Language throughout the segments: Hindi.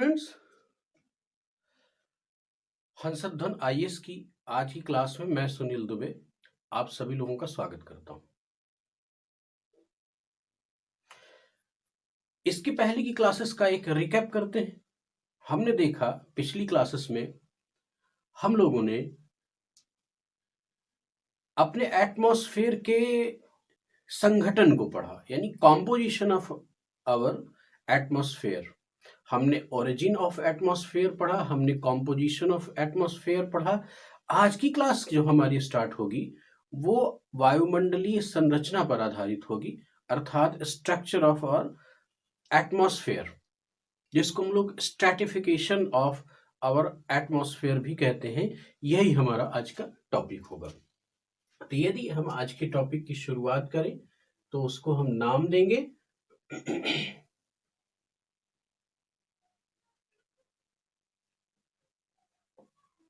स्टूडेंट्स, हंसध्वन आईएएस की आज की क्लास में मैं सुनील दुबे आप सभी लोगों का स्वागत करता हूं। इसकी पहले की क्लासेस का एक रिकैप करते हैं। हमने देखा पिछली क्लासेस में हम लोगों ने अपने एटमॉस्फेयर के संगठन को पढ़ा, यानी कॉम्पोजिशन ऑफ आवर एटमॉस्फेयर। हमने ओरिजिन ऑफ एटमॉस्फेयर पढ़ा, हमने कॉम्पोजिशन ऑफ एटमॉस्फेयर पढ़ा। आज की क्लास जो हमारी स्टार्ट होगी वो वायुमंडलीय संरचना पर आधारित होगी, अर्थात स्ट्रक्चर ऑफ आवर एटमॉस्फेयर, जिसको हम लोग स्ट्रैटिफिकेशन ऑफ आवर एटमॉस्फेयर भी कहते हैं। यही हमारा आज का टॉपिक होगा। तो यदि हम आज के टॉपिक की शुरुआत करें तो उसको हम नाम देंगे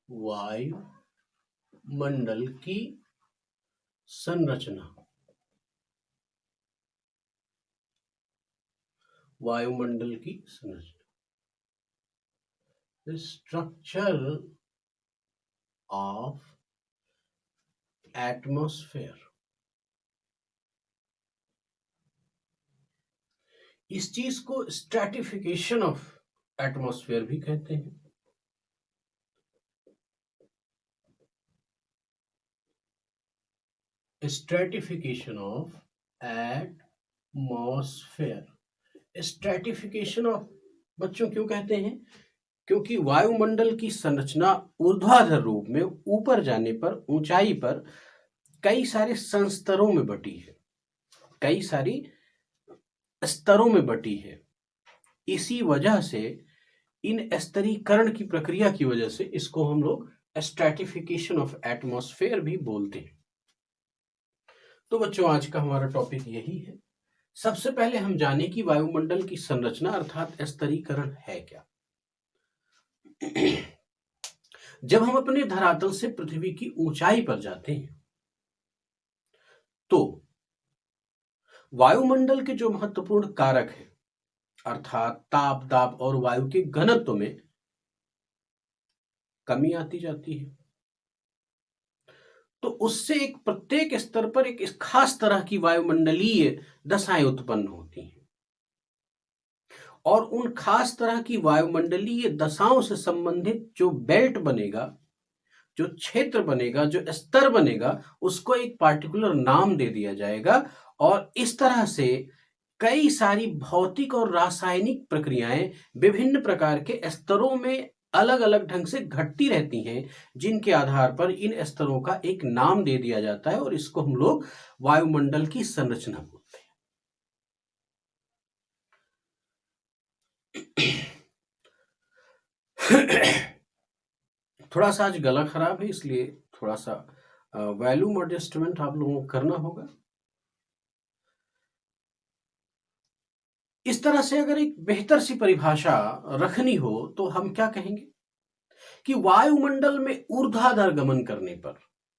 वायुमंडल की संरचना। वायुमंडल की संरचना, स्ट्रक्चर ऑफ एटमॉस्फेयर। इस चीज को स्ट्रैटिफिकेशन ऑफ एटमॉस्फेयर भी कहते हैं। Stratification of atmosphere. Stratification of बच्चों क्यों कहते हैं? क्योंकि वायुमंडल की संरचना ऊर्ध्वाधर रूप में ऊपर जाने पर, ऊंचाई पर कई सारे संस्तरों में बटी है, कई सारी स्तरों में बटी है। इसी वजह से इन स्तरीकरण की प्रक्रिया की वजह से इसको हम लोग स्ट्रैटिफिकेशन ऑफ एटमॉस्फेयर भी बोलते हैं। तो बच्चों, आज का हमारा टॉपिक यही है। सबसे पहले हम जाने कि वायुमंडल की संरचना अर्थात स्तरीकरण है क्या। जब हम अपने धरातल से पृथ्वी की ऊंचाई पर जाते हैं तो वायुमंडल के जो महत्वपूर्ण कारक हैं, अर्थात ताप, दाब और वायु के घनत्व में कमी आती जाती है। तो उससे एक प्रत्येक स्तर पर एक खास तरह की वायुमंडलीय दशाएं उत्पन्न होती हैं, और उन खास तरह की वायुमंडलीय दशाओं से संबंधित जो बेल्ट बनेगा, जो क्षेत्र बनेगा, जो स्तर बनेगा, उसको एक पार्टिकुलर नाम दे दिया जाएगा। और इस तरह से कई सारी भौतिक और रासायनिक प्रक्रियाएं विभिन्न प्रकार के स्तरों में अलग अलग ढंग से घटती रहती हैं, जिनके आधार पर इन स्तरों का एक नाम दे दिया जाता है, और इसको हम लोग वायुमंडल की संरचना बोलते हैं। थोड़ा सा आज गला खराब है, इसलिए थोड़ा सा वॉल्यूम एडजस्टमेंट आप लोगों को करना होगा। इस तरह से अगर एक बेहतर सी परिभाषा रखनी हो तो हम क्या कहेंगे कि वायुमंडल में ऊर्ध्वाधर गमन करने पर,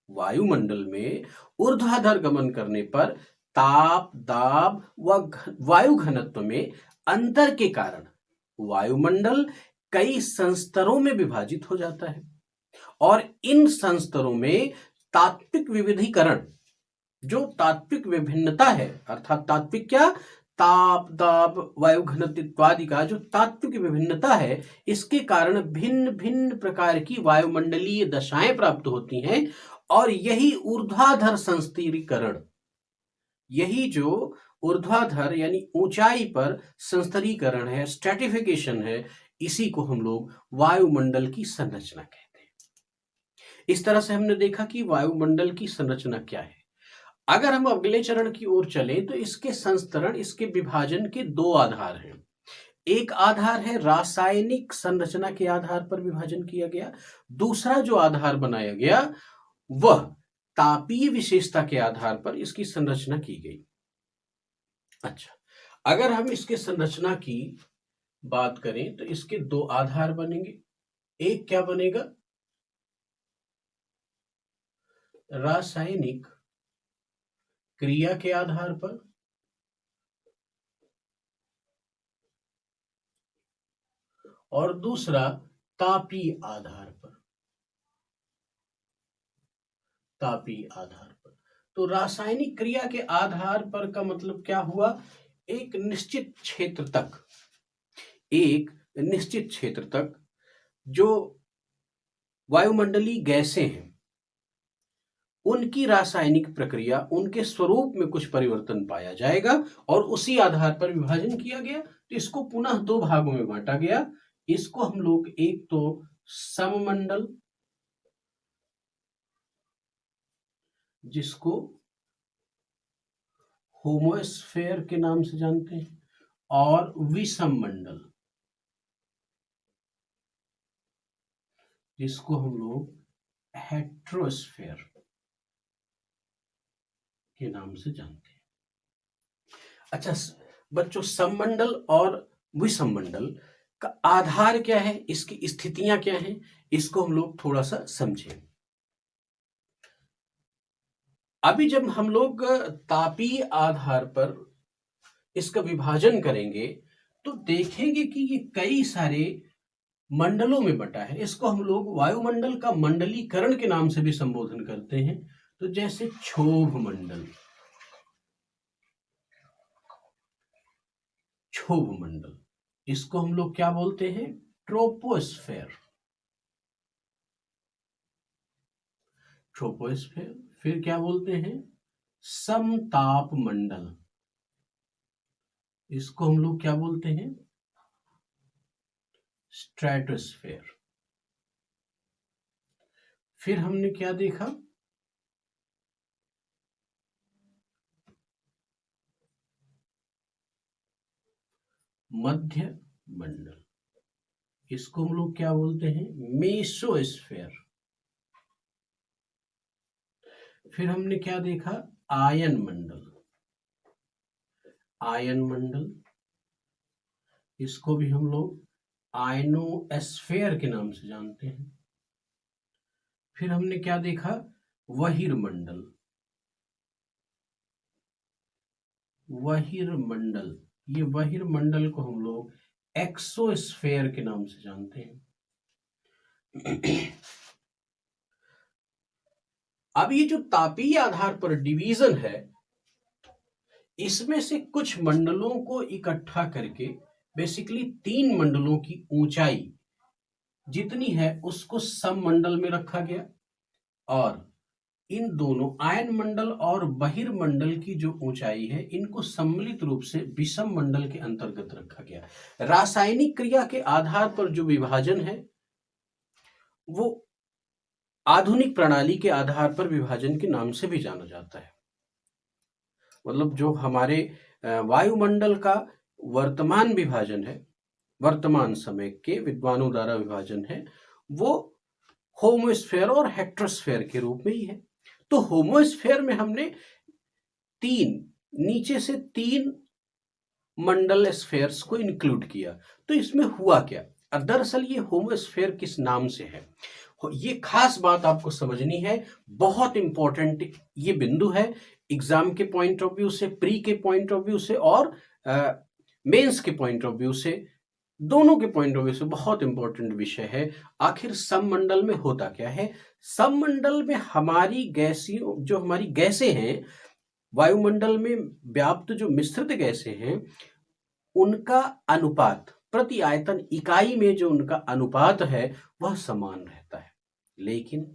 वायुमंडल में ऊर्ध्वाधर गमन करने पर ताप, दाब व वायु घनत्व में अंतर के कारण वायुमंडल कई संस्तरों में विभाजित हो जाता है, और इन संस्तरों में तात्विक विविधीकरण, जो तात्विक विभिन्नता है, अर्थात तात्विक क्या, ताप, दाब, वायु घनत्व इत्यादि का जो तात्विक विभिन्नता है, इसके कारण भिन्न भिन्न प्रकार की वायुमंडलीय दशाएं प्राप्त होती हैं। और यही ऊर्ध्वाधर संस्तरीकरण, यही जो ऊर्ध्वाधर यानी ऊंचाई पर संस्तरीकरण है, स्ट्रैटिफिकेशन है, इसी को हम लोग वायुमंडल की संरचना कहते हैं। इस तरह से हमने देखा कि वायुमंडल की संरचना क्या है। अगर हम अगले चरण की ओर चलें तो इसके संस्तरण, इसके विभाजन के दो आधार हैं। एक आधार है रासायनिक संरचना के आधार पर विभाजन किया गया, दूसरा जो आधार बनाया गया वह तापीय विशेषता के आधार पर इसकी संरचना की गई। अच्छा, अगर हम इसके संरचना की बात करें तो इसके दो आधार बनेंगे। एक क्या बनेगा, रासायनिक क्रिया के आधार पर, और दूसरा तापीय आधार पर। तापीय आधार पर, तो रासायनिक क्रिया के आधार पर का मतलब क्या हुआ? एक निश्चित क्षेत्र तक, एक निश्चित क्षेत्र तक जो वायुमंडलीय गैसें हैं उनकी रासायनिक प्रक्रिया, उनके स्वरूप में कुछ परिवर्तन पाया जाएगा और उसी आधार पर विभाजन किया गया। तो इसको पुनः दो भागों में बांटा गया। इसको हम लोग एक तो सममंडल, जिसको होमोस्फेयर के नाम से जानते हैं, और विषम मंडल, जिसको हम लोग हेट्रोस्फेयर के नाम से जानते हैं। अच्छा बच्चों, सममंडल और विषममंडल का आधार क्या है, इसकी स्थितियां क्या हैं, इसको हम लोग थोड़ा सा समझें। अभी जब हम लोग तापीय आधार पर इसका विभाजन करेंगे तो देखेंगे कि ये कई सारे मंडलों में बटा है। इसको हम लोग वायुमंडल का मंडलीकरण के नाम से भी संबोधन करते हैं। तो जैसे क्षोभ मंडल, क्षोभ मंडल, इसको हम लोग क्या बोलते हैं? ट्रोपोस्फेयर। ट्रोपोस्फेयर। फिर क्या बोलते हैं? समताप मंडल, इसको हम लोग क्या बोलते हैं? स्ट्रेटोस्फेयर। फिर हमने क्या देखा? मध्य मंडल, इसको हम लोग क्या बोलते हैं? मेसोस्फेयर। फिर हमने क्या देखा? आयन मंडल। आयन मंडल, इसको भी हम लोग आयनोस्फेयर के नाम से जानते हैं। फिर हमने क्या देखा? बहिर्मंडल। बहिर्मंडल, ये बहिर्मंडल को हम लोग एक्सोस्फेयर के नाम से जानते हैं। अब ये जो तापीय आधार पर डिवीजन है, इसमें से कुछ मंडलों को इकट्ठा करके बेसिकली 3 मंडलों की ऊंचाई जितनी है उसको सममंडल में रखा गया, और इन दोनों आयन मंडल और बहिर्मंडल की जो ऊंचाई है इनको सम्मिलित रूप से विषम मंडल के अंतर्गत रखा गया। रासायनिक क्रिया के आधार पर जो विभाजन है वो आधुनिक प्रणाली के आधार पर विभाजन के नाम से भी जाना जाता है। मतलब जो हमारे वायुमंडल का वर्तमान विभाजन है, वर्तमान समय के विद्वानों द्वारा विभाजन है, वो होमोस्फेयर और हेट्रोस्फेयर के रूप में ही है। तो होमोस्फेयर में हमने नीचे से 3 मंडल स्फेयर्स को इंक्लूड किया। तो इसमें हुआ क्या? दरअसल ये होमोस्फेयर किस नाम से है, ये खास बात आपको समझनी है। बहुत इंपॉर्टेंट ये बिंदु है एग्जाम के पॉइंट ऑफ व्यू से, प्री के पॉइंट ऑफ व्यू से और मेंस के पॉइंट ऑफ व्यू से, दोनों के पॉइंट ऑफ व्यू से बहुत इंपॉर्टेंट विषय है। आखिर सममंडल में होता क्या है? सममंडल में हमारी गैसियों, जो हमारी गैसें हैं, वायुमंडल में व्याप्त जो मिश्रित गैसें हैं, उनका अनुपात प्रति आयतन इकाई में जो उनका अनुपात है वह समान रहता है। लेकिन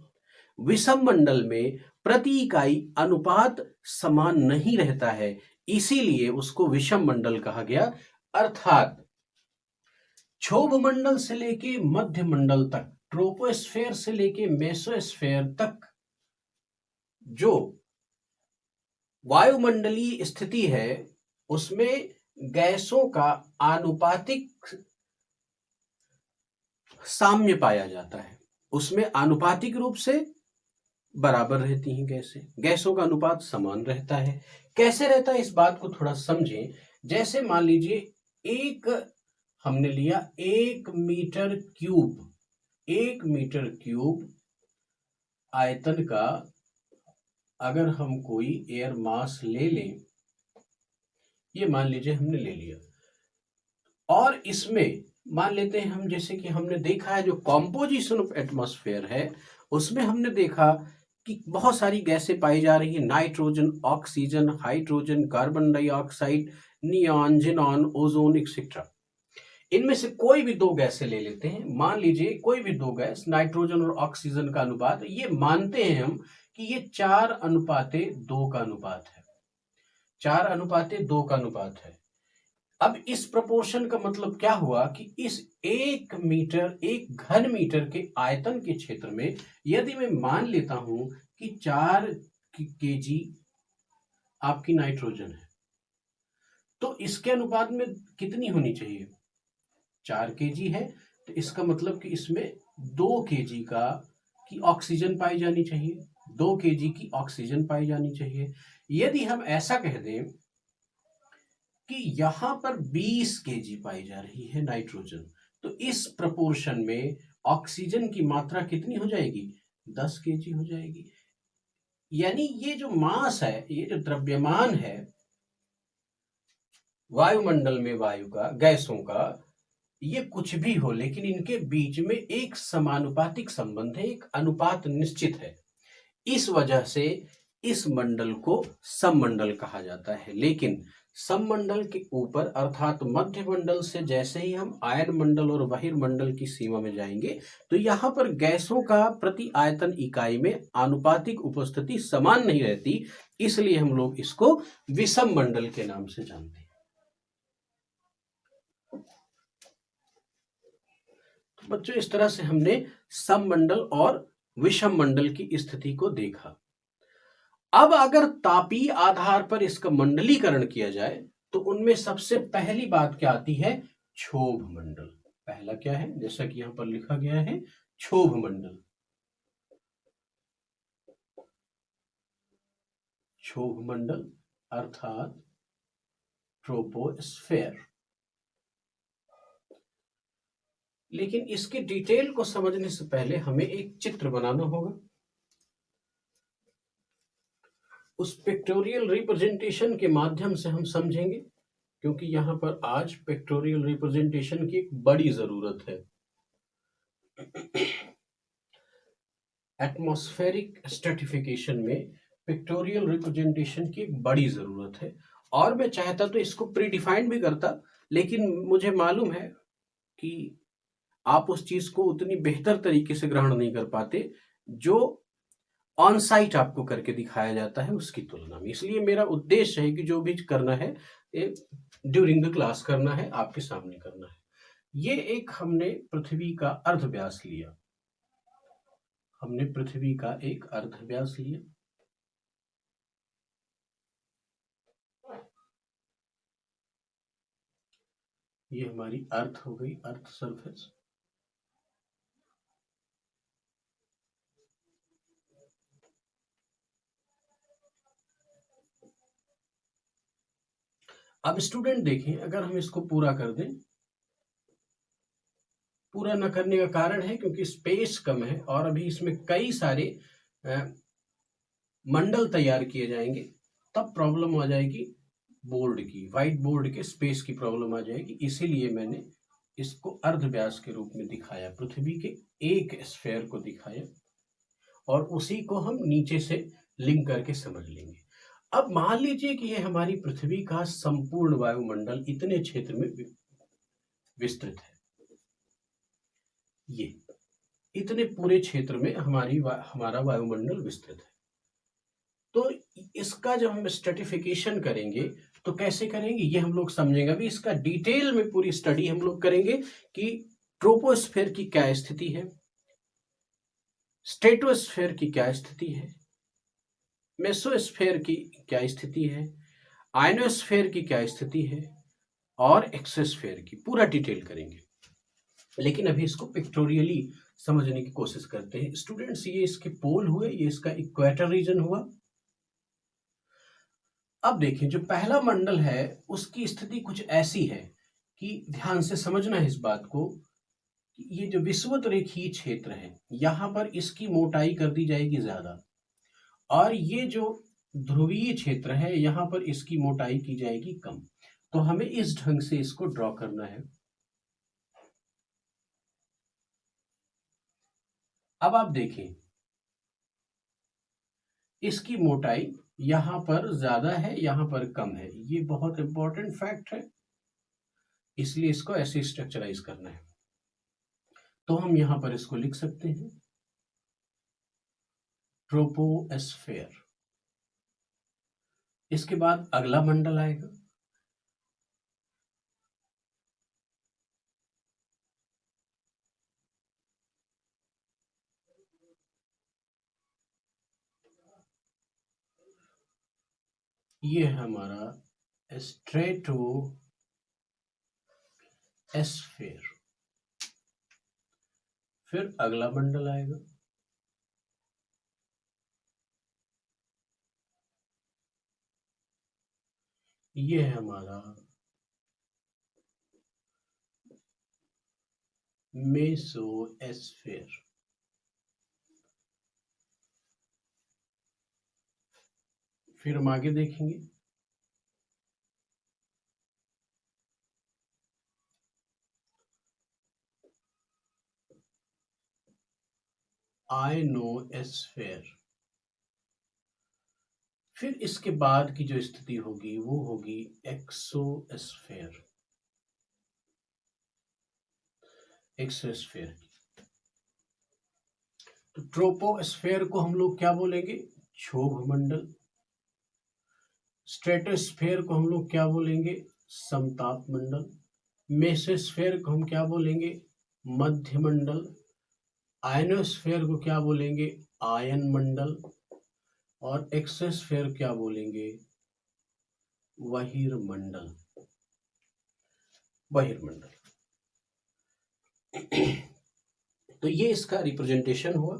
विषम मंडल में प्रति इकाई अनुपात समान नहीं रहता है, इसीलिए उसको विषम मंडल कहा गया। अर्थात क्षोभ मंडल से लेके मध्य मंडल तक, ट्रोपोस्फेयर से लेके मेसोस्फेयर तक जो वायुमंडलीय स्थिति है उसमें गैसों का आनुपातिक साम्य पाया जाता है। उसमें आनुपातिक रूप से बराबर रहती हैं गैसें, गैसों का अनुपात समान रहता है। कैसे रहता है इस बात को थोड़ा समझें। जैसे मान लीजिए हमने लिया 1 मीटर क्यूब आयतन का अगर हम कोई एयर मास ले लें, ये मान लीजिए हमने ले लिया, और इसमें मान लेते हैं हम, जैसे कि हमने देखा है जो कॉम्पोजिशन ऑफ एटमॉस्फेयर है उसमें हमने देखा कि बहुत सारी गैसें पाई जा रही है, nitrogen, oxygen, hydrogen, carbon dioxide, neon, xenon, ozone etcetera. इनमें से कोई भी दो गैसें ले लेते हैं, मान लीजिए कोई भी दो गैस, नाइट्रोजन और ऑक्सीजन का अनुपात, ये मानते हैं हम कि ये 4:2 का अनुपात है, 4:2 का अनुपात है। अब इस प्रपोर्शन का मतलब क्या हुआ कि इस 1 मीटर, 1 घन मीटर के आयतन के क्षेत्र में यदि मैं मान लेता हूं कि 4 kg आपकी नाइट्रोजन है, तो इसके अनुपात में कितनी होनी चाहिए? 4 kg है, तो इसका मतलब कि इसमें 2 kg की ऑक्सीजन पाई जानी चाहिए, 2 kg की ऑक्सीजन पाई जानी चाहिए। यदि हम ऐसा कह दें कि यहां पर 20 kg पाई जा रही है नाइट्रोजन, तो इस प्रपोर्शन में ऑक्सीजन की मात्रा कितनी हो जाएगी? 10 kg हो जाएगी। यानी ये जो मास है, ये जो द्रव्यमान है वायुमंडल में वायु का, गैसों का, ये कुछ भी हो लेकिन इनके बीच में एक समानुपातिक संबंध है, एक अनुपात निश्चित है। इस वजह से इस मंडल को सममंडल कहा जाता है। लेकिन सममंडल के ऊपर अर्थात मध्य मंडल से जैसे ही हम आयन मंडल और बहिर्मंडल की सीमा में जाएंगे तो यहाँ पर गैसों का प्रति आयतन इकाई में आनुपातिक उपस्थिति समान नहीं रहती, इसलिए हम लोग इसको विषम मंडल के नाम से जानते हैं। तो बच्चों, इस तरह से हमने सममंडल और विषम मंडल की स्थिति को देखा। अब अगर तापीय आधार पर इसका मंडलीकरण किया जाए तो उनमें सबसे पहली बात क्या आती है? क्षोभ मंडल। पहला क्या है? जैसा कि यहां पर लिखा गया है, क्षोभ मंडल। क्षोभ मंडल अर्थात ट्रोपोस्फेयर। लेकिन इसके डिटेल को समझने से पहले हमें एक चित्र बनाना होगा। उस पिक्टोरियल रिप्रेजेंटेशन के माध्यम से हम समझेंगे, क्योंकि यहां पर आज पिक्टोरियल रिप्रेजेंटेशन की एक बड़ी जरूरत है। एटमॉस्फेरिक स्ट्रेटिफिकेशन में पिक्टोरियल रिप्रेजेंटेशन की एक बड़ी जरूरत है। और मैं चाहता तो इसको प्रीडिफाइंड भी करता, लेकिन मुझे मालूम है कि आप उस चीज को उतनी बेहतर तरीके से ग्रहण नहीं कर पाते जो ऑन साइट आपको करके दिखाया जाता है उसकी तुलना में। इसलिए मेरा उद्देश्य है कि जो भी करना है ड्यूरिंग द क्लास करना है, आपके सामने करना है। ये एक हमने पृथ्वी का अर्धव्यास लिया, हमने पृथ्वी का एक अर्धव्यास लिया। ये हमारी अर्थ हो गई, अर्थ सरफेस। अब स्टूडेंट देखें, अगर हम इसको पूरा कर दें, पूरा न करने का कारण है क्योंकि स्पेस कम है और अभी इसमें कई सारे मंडल तैयार किए जाएंगे, तब प्रॉब्लम आ जाएगी बोर्ड की, व्हाइट बोर्ड के स्पेस की प्रॉब्लम आ जाएगी। इसीलिए मैंने इसको अर्धव्यास के रूप में दिखाया, पृथ्वी के एक स्फेयर को दिखाया और उसी को हम नीचे से लिंक करके समझ लेंगे। अब मान लीजिए कि यह हमारी पृथ्वी का संपूर्ण वायुमंडल इतने क्षेत्र में विस्तृत है, ये इतने पूरे क्षेत्र में हमारा वायुमंडल विस्तृत है। तो इसका जब हम स्ट्रेटिफिकेशन करेंगे तो कैसे करेंगे ये हम लोग समझेंगे। अभी इसका डिटेल में पूरी स्टडी हम लोग करेंगे कि ट्रोपोस्फेयर की क्या स्थिति है, स्ट्रेटोस्फेयर की क्या स्थिति है, मेसोस्फेयर की क्या स्थिति है, आयनोस्फेयर की क्या स्थिति है और एक्सोस्फेयर की पूरा डिटेल करेंगे। लेकिन अभी इसको पिक्टोरियली समझने की कोशिश करते हैं। स्टूडेंट्स, ये इसके पोल हुए, ये इसका इक्वेटर रीजन हुआ। अब देखें, जो पहला मंडल है उसकी स्थिति कुछ ऐसी है कि ध्यान से समझना है इस बात को कि ये जो विषुवत रेखीय क्षेत्र है यहां पर इसकी मोटाई कर दी जाएगी ज्यादा, और ये जो ध्रुवीय क्षेत्र है यहां पर इसकी मोटाई की जाएगी कम। तो हमें इस ढंग से इसको ड्रॉ करना है। अब आप देखें, इसकी मोटाई यहां पर ज्यादा है, यहां पर कम है। ये बहुत इंपॉर्टेंट फैक्ट है, इसलिए इसको ऐसे स्ट्रक्चराइज करना है। तो हम यहां पर इसको लिख सकते हैं ट्रोपोस्फेयर। इसके बाद अगला मंडल आएगा, ये है हमारा स्ट्रेटोस्फेयर। फिर अगला मंडल आएगा, ये है हमारा मेसोस्फेयर। फिर हम आगे देखेंगे, आयनोस्फेयर। फिर इसके बाद की जो स्थिति होगी वो होगी एक्सोस्फेयर। एक्सोस्फेयर। तो ट्रोपोस्फेयर को हम लोग क्या बोलेंगे? क्षोभ मंडल। स्ट्रेटोस्फेयर को हम लोग क्या बोलेंगे? समताप मंडल। मेसोस्फेयर को हम क्या बोलेंगे? मध्य मंडल। आयनोस्फेयर को क्या बोलेंगे? आयन मंडल। और एक्सोस्फेयर क्या बोलेंगे? बहिर्मंडल। बहिर्मंडल। तो ये इसका रिप्रेजेंटेशन हुआ।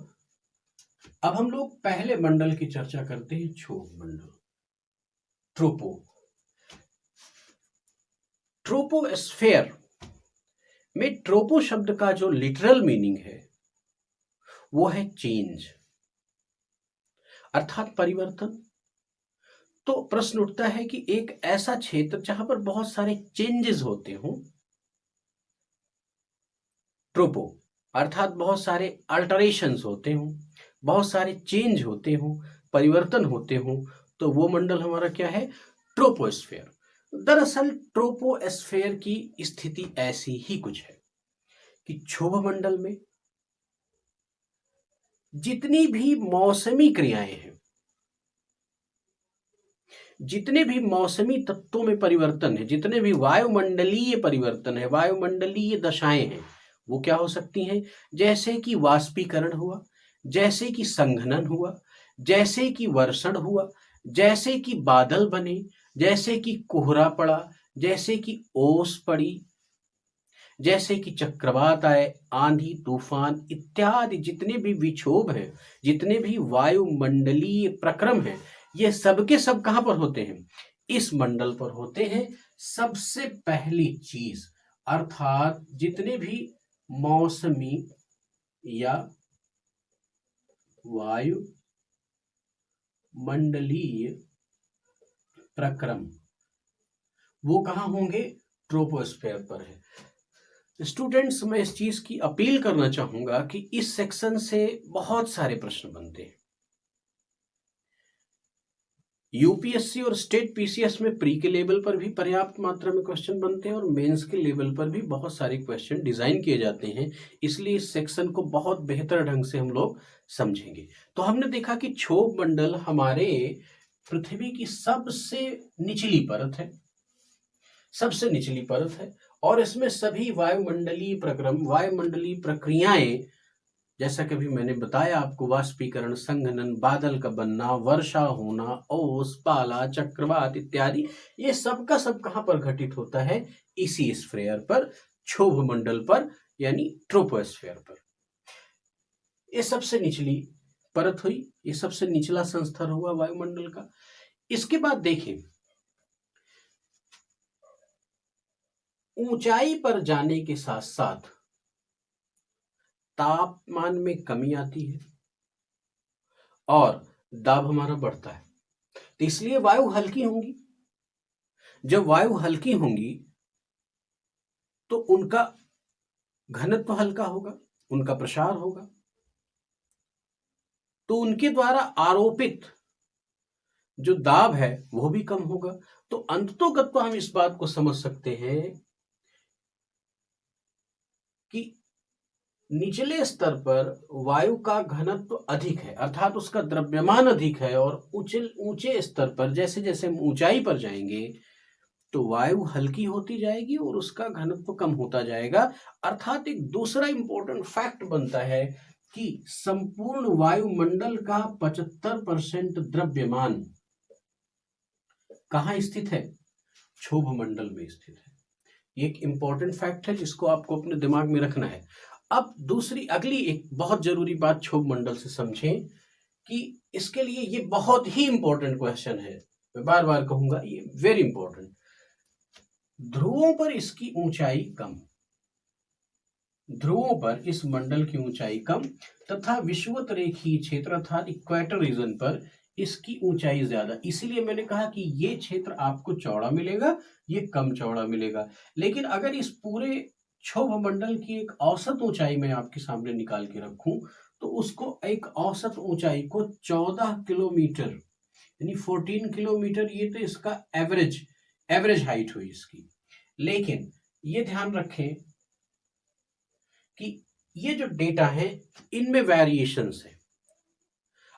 अब हम लोग पहले मंडल की चर्चा करते हैं, क्षोभ मंडल, ट्रोपो। ट्रोपोस्फेयर में ट्रोपो शब्द का जो लिटरल मीनिंग है वो है चेंज, अर्थात परिवर्तन। तो प्रश्न उठता है कि एक ऐसा क्षेत्र जहां पर बहुत सारे चेंजेस होते हों, ट्रोपो अर्थात बहुत सारे अल्टरेशंस होते हों, बहुत सारे चेंज होते हों, परिवर्तन होते हों, तो वो मंडल हमारा क्या है? ट्रोपोस्फेयर। दरअसल ट्रोपोस्फेयर की स्थिति ऐसी ही कुछ है कि क्षोभ मंडल में जितनी भी मौसमी क्रियाएं हैं, जितने भी मौसमी तत्वों में परिवर्तन है, जितने भी वायुमंडलीय परिवर्तन है, वायुमंडलीय दशाएं हैं, वो क्या हो सकती हैं? जैसे कि वाष्पीकरण हुआ, जैसे कि संघनन हुआ, जैसे कि वर्षण हुआ, जैसे कि बादल बने, जैसे कि कोहरा पड़ा, जैसे कि ओस पड़ी, जैसे कि चक्रवात आए, आंधी तूफान इत्यादि जितने भी विक्षोभ हैं, जितने भी वायुमंडलीय प्रक्रम हैं, ये सबके सब कहां पर होते हैं? इस मंडल पर होते हैं। सबसे पहली चीज अर्थात जितने भी मौसमी या वायुमंडलीय प्रक्रम वो कहां होंगे? ट्रोपोस्फेयर पर है। स्टूडेंट्स, मैं इस चीज की अपील करना चाहूंगा कि इस सेक्शन से बहुत सारे प्रश्न बनते हैं। यूपीएससी और स्टेट पीसीएस में प्री के लेवल पर भी पर्याप्त मात्रा में क्वेश्चन बनते हैं और मेंस के लेवल पर भी बहुत सारे क्वेश्चन डिजाइन किए जाते हैं। इसलिए इस सेक्शन को बहुत बेहतर ढंग से हम लोग समझेंगे। तो हमने देखा कि क्षोभ मंडल हमारे पृथ्वी की सबसे निचली परत है, सबसे निचली परत है, और इसमें सभी वायुमंडलीय प्रक्रम, वायुमंडलीय प्रक्रियाएं, जैसा कि अभी मैंने बताया आपको, वाष्पीकरण, संघनन, बादल का बनना, वर्षा होना, ओस, पाला, चक्रवात इत्यादि, ये सब का सब कहां पर घटित होता है? इसी स्फीयर पर, क्षोभ मंडल पर, यानी ट्रोपोस्फेयर पर। ये सबसे निचली परत हुई, ये सबसे निचला संस्तर हुआ वायुमंडल का। इसके बाद देखें, ऊंचाई पर जाने के साथ साथ तापमान में कमी आती है और दाब हमारा बढ़ता है। तो इसलिए वायु हल्की होंगी। जब वायु हल्की होंगी तो उनका घनत्व हल्का होगा, उनका प्रसार होगा। तो उनके द्वारा आरोपित जो दाब है वो भी कम होगा। तो अंततोगत्वा हम इस बात को समझ सकते हैं कि निचले स्तर पर वायु का घनत्व अधिक है, अर्थात उसका द्रव्यमान अधिक है, और ऊंचे ऊंचे स्तर पर जैसे जैसे हम ऊंचाई पर जाएंगे तो वायु हल्की होती जाएगी और उसका घनत्व कम होता जाएगा। अर्थात एक दूसरा इंपॉर्टेंट फैक्ट बनता है कि संपूर्ण वायुमंडल का 75% द्रव्यमान कहाँ स्थित है? क्षोभ मंडल में स्थित है। ये एक इंपॉर्टेंट फैक्ट है जिसको आपको अपने दिमाग में रखना है। अब दूसरी अगली एक बहुत जरूरी बात क्षोभ मंडल से समझें कि इसके लिए ये बहुत ही इंपॉर्टेंट क्वेश्चन है, मैं बार बार कहूंगा ये वेरी इंपॉर्टेंट। ध्रुवों पर इसकी ऊंचाई कम, ध्रुवों पर इस मंडल की ऊंचाई कम तथा विषुवत रेखीय क्षेत्र अर्थात इक्वेटर रीजन पर इसकी ऊंचाई ज्यादा। इसीलिए मैंने कहा कि ये क्षेत्र आपको चौड़ा मिलेगा, ये कम चौड़ा मिलेगा। लेकिन अगर इस पूरे क्षोभ मंडल की एक औसत ऊंचाई मैं आपके सामने निकाल के रखूं तो उसको एक औसत ऊंचाई को 14 किलोमीटर यानी 14 किलोमीटर, ये तो इसका एवरेज हाइट हुई इसकी। लेकिन ये ध्यान रखें कि ये जो डेटा है इनमें वेरिएशंस है,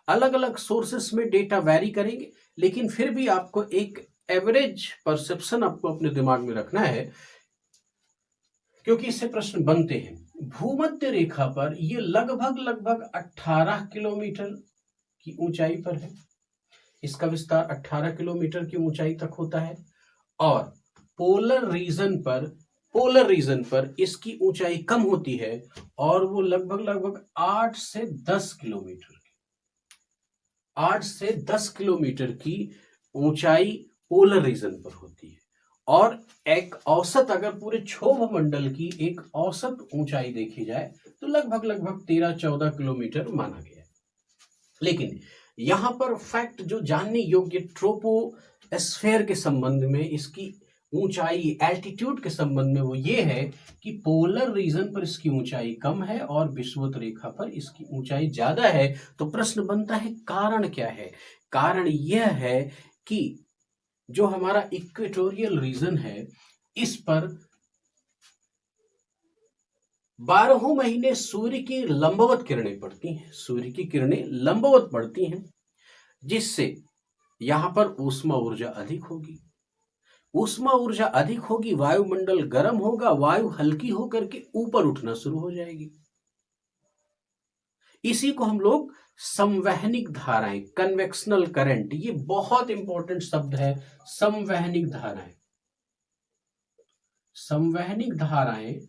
अलग अलग सोर्सेस में डेटा वेरी करेंगे, लेकिन फिर भी आपको एक एवरेज परसेप्शन आपको अपने दिमाग में रखना है क्योंकि इससे प्रश्न बनते हैं। भूमध्य रेखा पर ये लगभग 18 किलोमीटर की ऊंचाई पर है, इसका विस्तार 18 किलोमीटर की ऊंचाई तक होता है, और पोलर रीजन पर इसकी ऊंचाई कम होती है और वो लगभग 8 से 10 किलोमीटर 8 से 10 किलोमीटर की ऊंचाई पोलर रीजन पर होती है। और एक औसत अगर पूरे क्षोभ मंडल की एक औसत ऊंचाई देखी जाए तो लगभग 13-14 किलोमीटर माना गया है। लेकिन यहां पर फैक्ट जो जानने योग्य ट्रोपोस्फेयर के संबंध में, इसकी ऊंचाई एल्टीट्यूड के संबंध में, वो ये है कि पोलर रीजन पर इसकी ऊंचाई कम है और विषुवत रेखा पर इसकी ऊंचाई ज्यादा है। तो प्रश्न बनता है कारण क्या है? कारण यह है कि जो हमारा इक्वेटोरियल रीजन है इस पर 12 महीने सूर्य की लंबवत किरणें पड़ती हैं, सूर्य की किरणें लंबवत पड़ती हैं, जिससे यहां पर ऊष्मा ऊर्जा अधिक होगी। ऊष्मा ऊर्जा अधिक होगी, वायुमंडल गर्म होगा, वायु हल्की होकर के ऊपर उठना शुरू हो जाएगी। इसी को हम लोग संवहनिक धाराएं, कन्वेक्शनल करंट, ये बहुत इंपॉर्टेंट शब्द है, संवहनिक धाराएं। संवहनिक धाराएं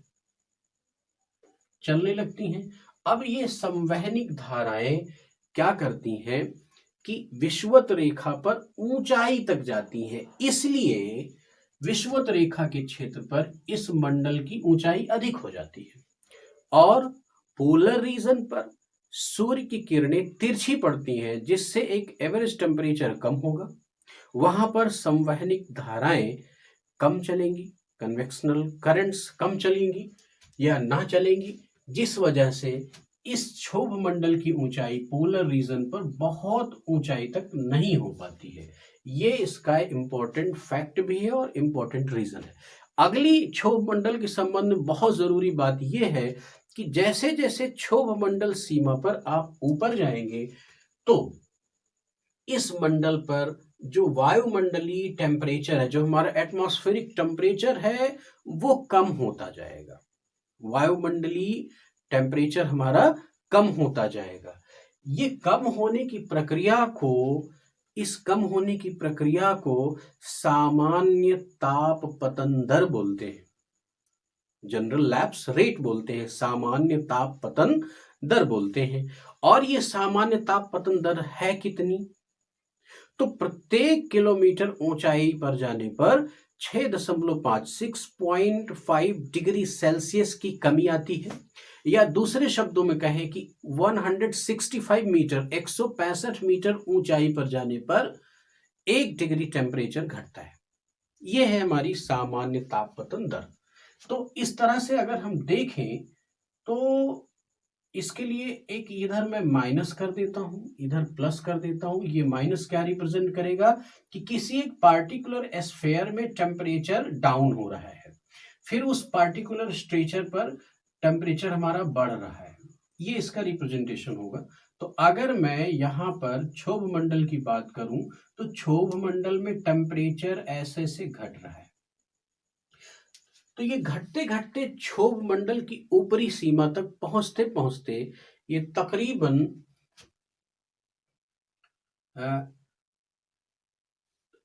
चलने लगती हैं। अब ये संवहनिक धाराएं क्या करती हैं कि विषुवत रेखा पर ऊंचाई तक जाती हैं, इसलिए विषुवत रेखा के क्षेत्र पर इस मंडल की ऊंचाई अधिक हो जाती है, और पोलर रीजन पर सूर्य की किरणें तिरछी पड़ती हैं, जिससे एक एवरेज टेम्परेचर कम होगा, वहां पर संवहनिक धाराएं कम चलेंगी, कन्वेक्शनल करंट्स कम चलेंगी या ना चलेंगी, जिस वजह से इस क्षोभ मंडल की ऊंचाई पोलर रीजन पर बहुत ऊंचाई तक नहीं हो पाती है। ये इसका इंपॉर्टेंट फैक्ट भी है और इंपॉर्टेंट रीजन है। अगली क्षोभ मंडल के संबंध में बहुत जरूरी बात यह है कि जैसे जैसे क्षोभ मंडल सीमा पर आप ऊपर जाएंगे तो इस मंडल पर जो वायुमंडलीय टेम्परेचर है, जो हमारा एटमॉस्फेरिक टेम्परेचर है, वो कम होता जाएगा। वायुमंडलीय टेम्परेचर हमारा कम होता जाएगा। ये कम होने की प्रक्रिया को, इस कम होने की प्रक्रिया को सामान्य ताप पतन दर बोलते हैं, जनरल लैप्स रेट बोलते हैं, सामान्य ताप पतन दर बोलते हैं। और ये सामान्य ताप पतन दर है कितनी? तो प्रत्येक किलोमीटर ऊंचाई पर जाने पर 6.5 डिग्री सेल्सियस की कमी आती है, या दूसरे शब्दों में कहें कि 165 मीटर 165 मीटर ऊंचाई पर जाने पर 1 डिग्री टेम्परेचर घटता है। यह है हमारी सामान्य तापपतन दर। तो इस तरह से अगर हम देखें तो इसके लिए एक इधर मैं माइनस कर देता हूं, इधर प्लस कर देता हूं। ये माइनस क्या रिप्रेजेंट करेगा कि किसी एक पार्टिकुलर स्फीयर में टेम्परेचर डाउन हो रहा है, फिर उस पार्टिकुलर स्ट्रेचर पर टेम्परेचर हमारा बढ़ रहा है, ये इसका रिप्रेजेंटेशन होगा। तो अगर मैं यहाँ पर क्षोभ मंडल की बात करूं तो क्षोभ मंडल में टेम्परेचर ऐसे से घट रहा है। तो ये घटते घटते क्षोभ मंडल की ऊपरी सीमा तक पहुंचते पहुंचते ये तकरीबन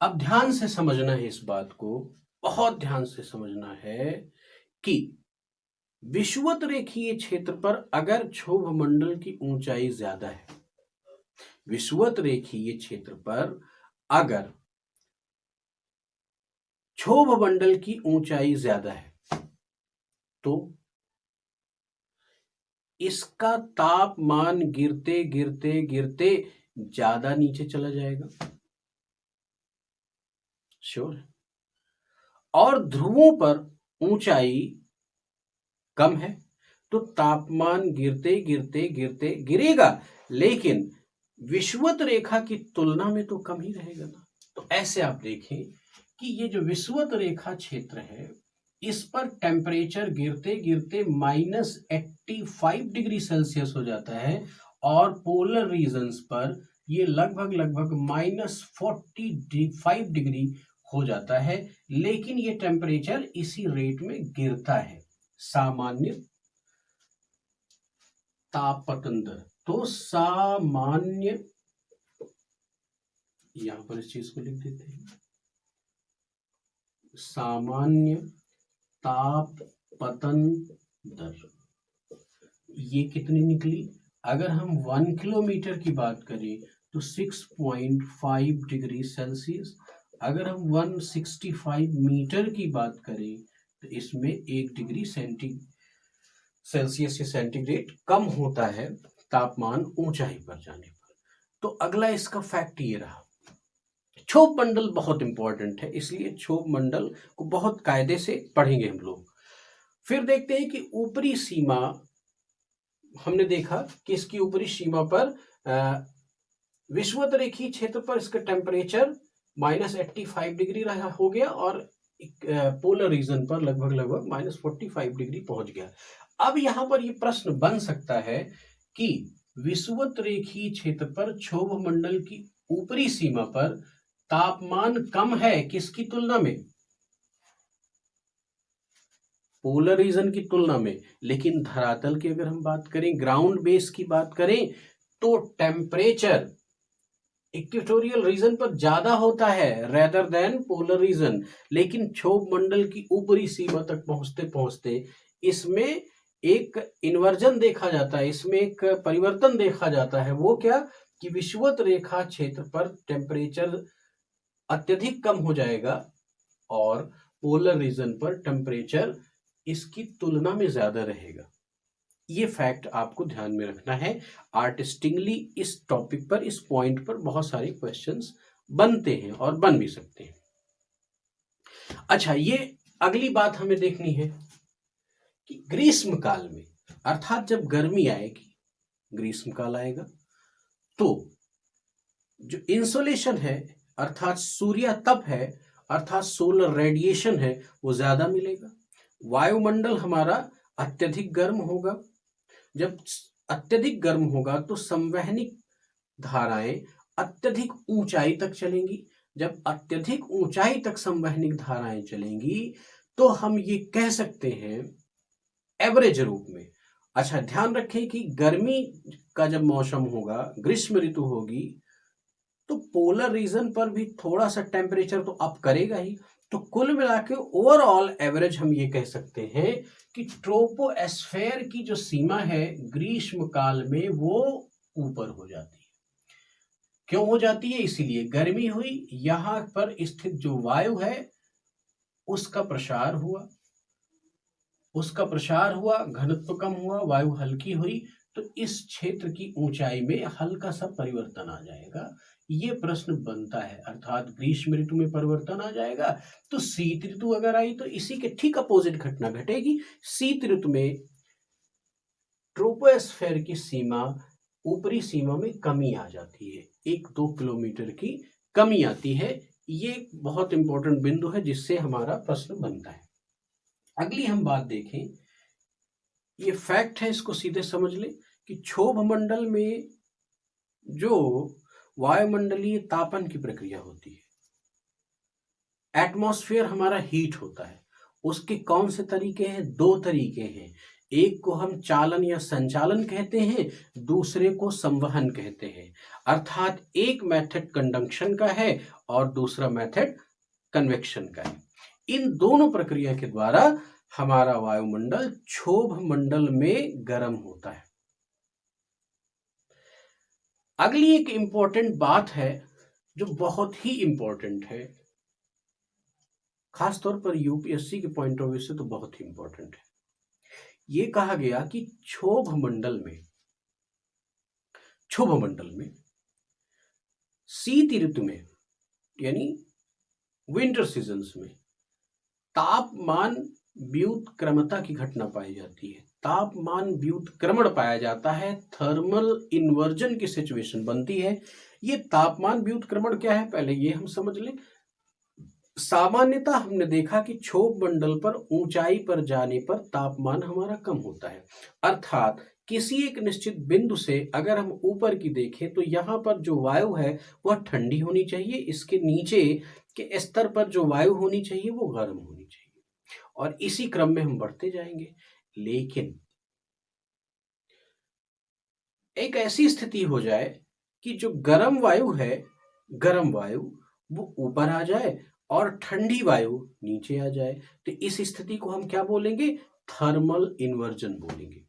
अब ध्यान से समझना है इस बात को, बहुत ध्यान से समझना है कि विषुवत रेखीय क्षेत्र पर अगर क्षोभ मंडल की ऊंचाई ज्यादा है, विषुवत रेखीय क्षेत्र पर अगर क्षोभ मंडल की ऊंचाई ज्यादा है तो इसका तापमान गिरते गिरते गिरते ज्यादा नीचे चला जाएगा, श्योर है। और ध्रुवों पर ऊंचाई कम है तो तापमान गिरते गिरते गिरते गिरेगा, लेकिन विषुवत रेखा की तुलना में तो कम ही रहेगा ना। तो ऐसे आप देखें कि ये जो विषुवत रेखा क्षेत्र है इस पर टेम्परेचर गिरते गिरते -85 डिग्री सेल्सियस हो जाता है, और पोलर रीजन्स पर ये लगभग लगभग -45 डिग्री हो जाता है, लेकिन ये टेम्परेचर इसी रेट में गिरता है, सामान्य तापपतन दर। तो सामान्य, यहां पर इस चीज को लिख देते हैं, सामान्य तापपतन दर ये कितनी निकली? अगर हम 1 किलोमीटर की बात करें तो 6.5 डिग्री सेल्सियस, अगर हम 165 मीटर की बात करें तो इसमें 1 डिग्री सेल्सियस या सेंटीग्रेड कम होता है तापमान ऊंचाई पर जाने पर। तो अगला इसका फैक्ट ये रहा, क्षोभ मंडल बहुत इंपॉर्टेंट है, इसलिए क्षोभ मंडल को बहुत कायदे से पढ़ेंगे हम लोग। फिर देखते हैं कि ऊपरी सीमा, हमने देखा कि इसकी ऊपरी सीमा पर विषुवत रेखीय क्षेत्र पर इसका टेम्परेचर -85 डिग्री रहा हो गया, और पोलर रीजन पर लगभग लगभग -45 डिग्री पहुंच गया। अब यहां पर यह प्रश्न बन सकता है कि विषुवत रेखीय क्षेत्र पर क्षोभ मंडल की ऊपरी सीमा पर तापमान कम है किसकी तुलना में? पोलर रीजन की तुलना में। लेकिन धरातल की अगर हम बात करें, ग्राउंड बेस की बात करें, तो टेम्परेचर इक्वेटोरियल रीजन पर ज्यादा होता है रेदर देन पोलर रीजन। लेकिन क्षोभ मंडल की ऊपरी सीमा तक पहुंचते पहुंचते इसमें एक इन्वर्जन देखा जाता है, इसमें एक परिवर्तन देखा जाता है। वो क्या कि विषुवत रेखा क्षेत्र पर टेम्परेचर अत्यधिक कम हो जाएगा और पोलर रीजन पर टेम्परेचर इसकी तुलना में ज्यादा रहेगा। ये फैक्ट आपको ध्यान में रखना है। आर्टिस्टिकली इस टॉपिक पर, इस पॉइंट पर बहुत सारे क्वेश्चंस बनते हैं और बन भी सकते हैं। अच्छा, ये अगली बात हमें देखनी है कि ग्रीष्म काल में, अर्थात जब गर्मी आएगी, ग्रीष्म काल आएगा, तो जो इंसोलेशन है अर्थात सूर्य तप है, अर्थात सोलर रेडिएशन है, वो ज्यादा मिलेगा। वायुमंडल हमारा अत्यधिक गर्म होगा। जब अत्यधिक गर्म होगा तो संवहनिक धाराएं अत्यधिक ऊंचाई तक चलेंगी। जब अत्यधिक ऊंचाई तक संवहनिक धाराएं चलेंगी तो हम ये कह सकते हैं एवरेज रूप में। अच्छा, ध्यान रखें कि गर्मी का जब मौसम होगा, ग्रीष्म ऋतु होगी, तो पोलर रीजन पर भी थोड़ा सा टेम्परेचर तो अप करेगा ही। तो कुल मिला के ओवरऑल एवरेज हम ये कह सकते हैं कि ट्रोपोस्फेयर की जो सीमा है ग्रीष्म काल में वो ऊपर हो जाती है। क्यों हो जाती है? इसीलिए गर्मी हुई, यहां पर स्थित जो वायु है उसका प्रसार हुआ, घनत्व कम हुआ, वायु हल्की हुई, तो इस क्षेत्र की ऊंचाई में हल्का सा परिवर्तन आ जाएगा। ये प्रश्न बनता है, अर्थात ग्रीष्म ऋतु में परिवर्तन आ जाएगा। तो शीत ऋतु अगर आई तो इसी के ठीक अपोजिट घटना घटेगी। शीत ऋतु में ट्रोपोस्फेयर की सीमा, ऊपरी सीमा में कमी आ जाती है, 1-2 किलोमीटर की कमी आती है। ये एक बहुत इंपॉर्टेंट बिंदु है जिससे हमारा प्रश्न बनता है। अगली हम बात देखें, ये फैक्ट है, इसको सीधे समझ लें कि क्षोभ मंडल में जो वायुमंडलीय तापन की प्रक्रिया होती है, एटमॉस्फेयर हमारा हीट होता है, उसके कौन से तरीके हैं? 2 तरीके हैं। एक को हम चालन या संचालन कहते हैं, दूसरे को संवहन कहते हैं। अर्थात एक मेथड कंडक्शन का है और दूसरा मेथड कन्वेक्शन का है। इन दोनों प्रक्रिया के द्वारा हमारा वायुमंडल क्षोभ मंडल में गर्म होता है। अगली एक इंपॉर्टेंट बात है जो बहुत ही इंपॉर्टेंट है, खासतौर पर यूपीएससी के पॉइंट ऑफ व्यू से तो बहुत ही इंपॉर्टेंट है। ये कहा गया कि क्षोभ मंडल में शीत ऋतु में यानी विंटर सीजन्स में तापमान व्युत्क्रमता की घटना पाई जाती है। तापमान व्युत्क्रमण पाया जाता है, थर्मल इन्वर्जन की सिचुएशन बनती है। ये तापमान व्युत्क्रमण क्या है, पहले ये हम समझ लें। सामान्यतः हमने देखा कि क्षोभ मंडल पर ऊंचाई पर जाने पर तापमान हमारा कम होता है। अर्थात किसी एक निश्चित बिंदु से अगर हम ऊपर की देखें तो यहाँ पर जो वायु है वह ठंडी होनी चाहिए, इसके नीचे के स्तर पर जो वायु होनी चाहिए वो गर्म होनी चाहिए, और इसी क्रम में हम बढ़ते जाएंगे। लेकिन एक ऐसी स्थिति हो जाए कि जो गर्म वायु है, गर्म वायु वो ऊपर आ जाए और ठंडी वायु नीचे आ जाए, तो इस स्थिति को हम क्या बोलेंगे? थर्मल इन्वर्जन बोलेंगे।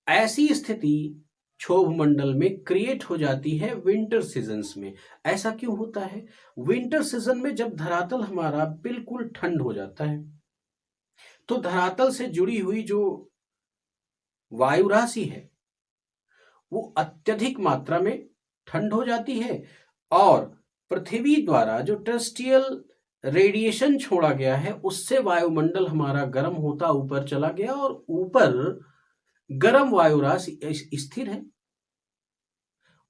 ऐसी स्थिति क्षोभ मंडल में क्रिएट हो जाती है विंटर सीजन्स में। ऐसा क्यों होता है? विंटर सीजन में जब धरातल हमारा बिल्कुल ठंड हो जाता है तो धरातल से जुड़ी हुई जो वायु राशि है वो अत्यधिक मात्रा में ठंड हो जाती है, और पृथ्वी द्वारा जो टेरेस्ट्रियल रेडिएशन छोड़ा गया है उससे वायुमंडल हमारा गर्म होता ऊपर चला गया, और ऊपर गर्म वायु राशि स्थिर है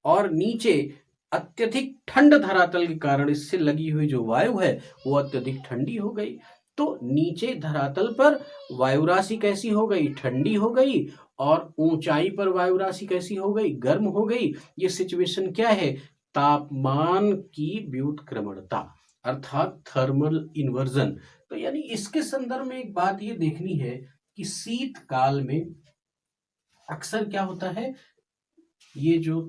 और नीचे अत्यधिक ठंड धरातल के कारण इससे लगी हुई जो वायु है वो अत्यधिक ठंडी हो गई। तो नीचे धरातल पर वायु राशि कैसी हो गई? ठंडी हो गई, और ऊंचाई पर वायु राशि कैसी हो गई? गर्म हो गई। ये सिचुएशन क्या है? तापमान की व्युत्क्रमणता, अर्थात थर्मल इन्वर्जन। तो यानी इसके संदर्भ में एक बात ये देखनी है कि शीतकाल में अक्सर क्या होता है, ये जो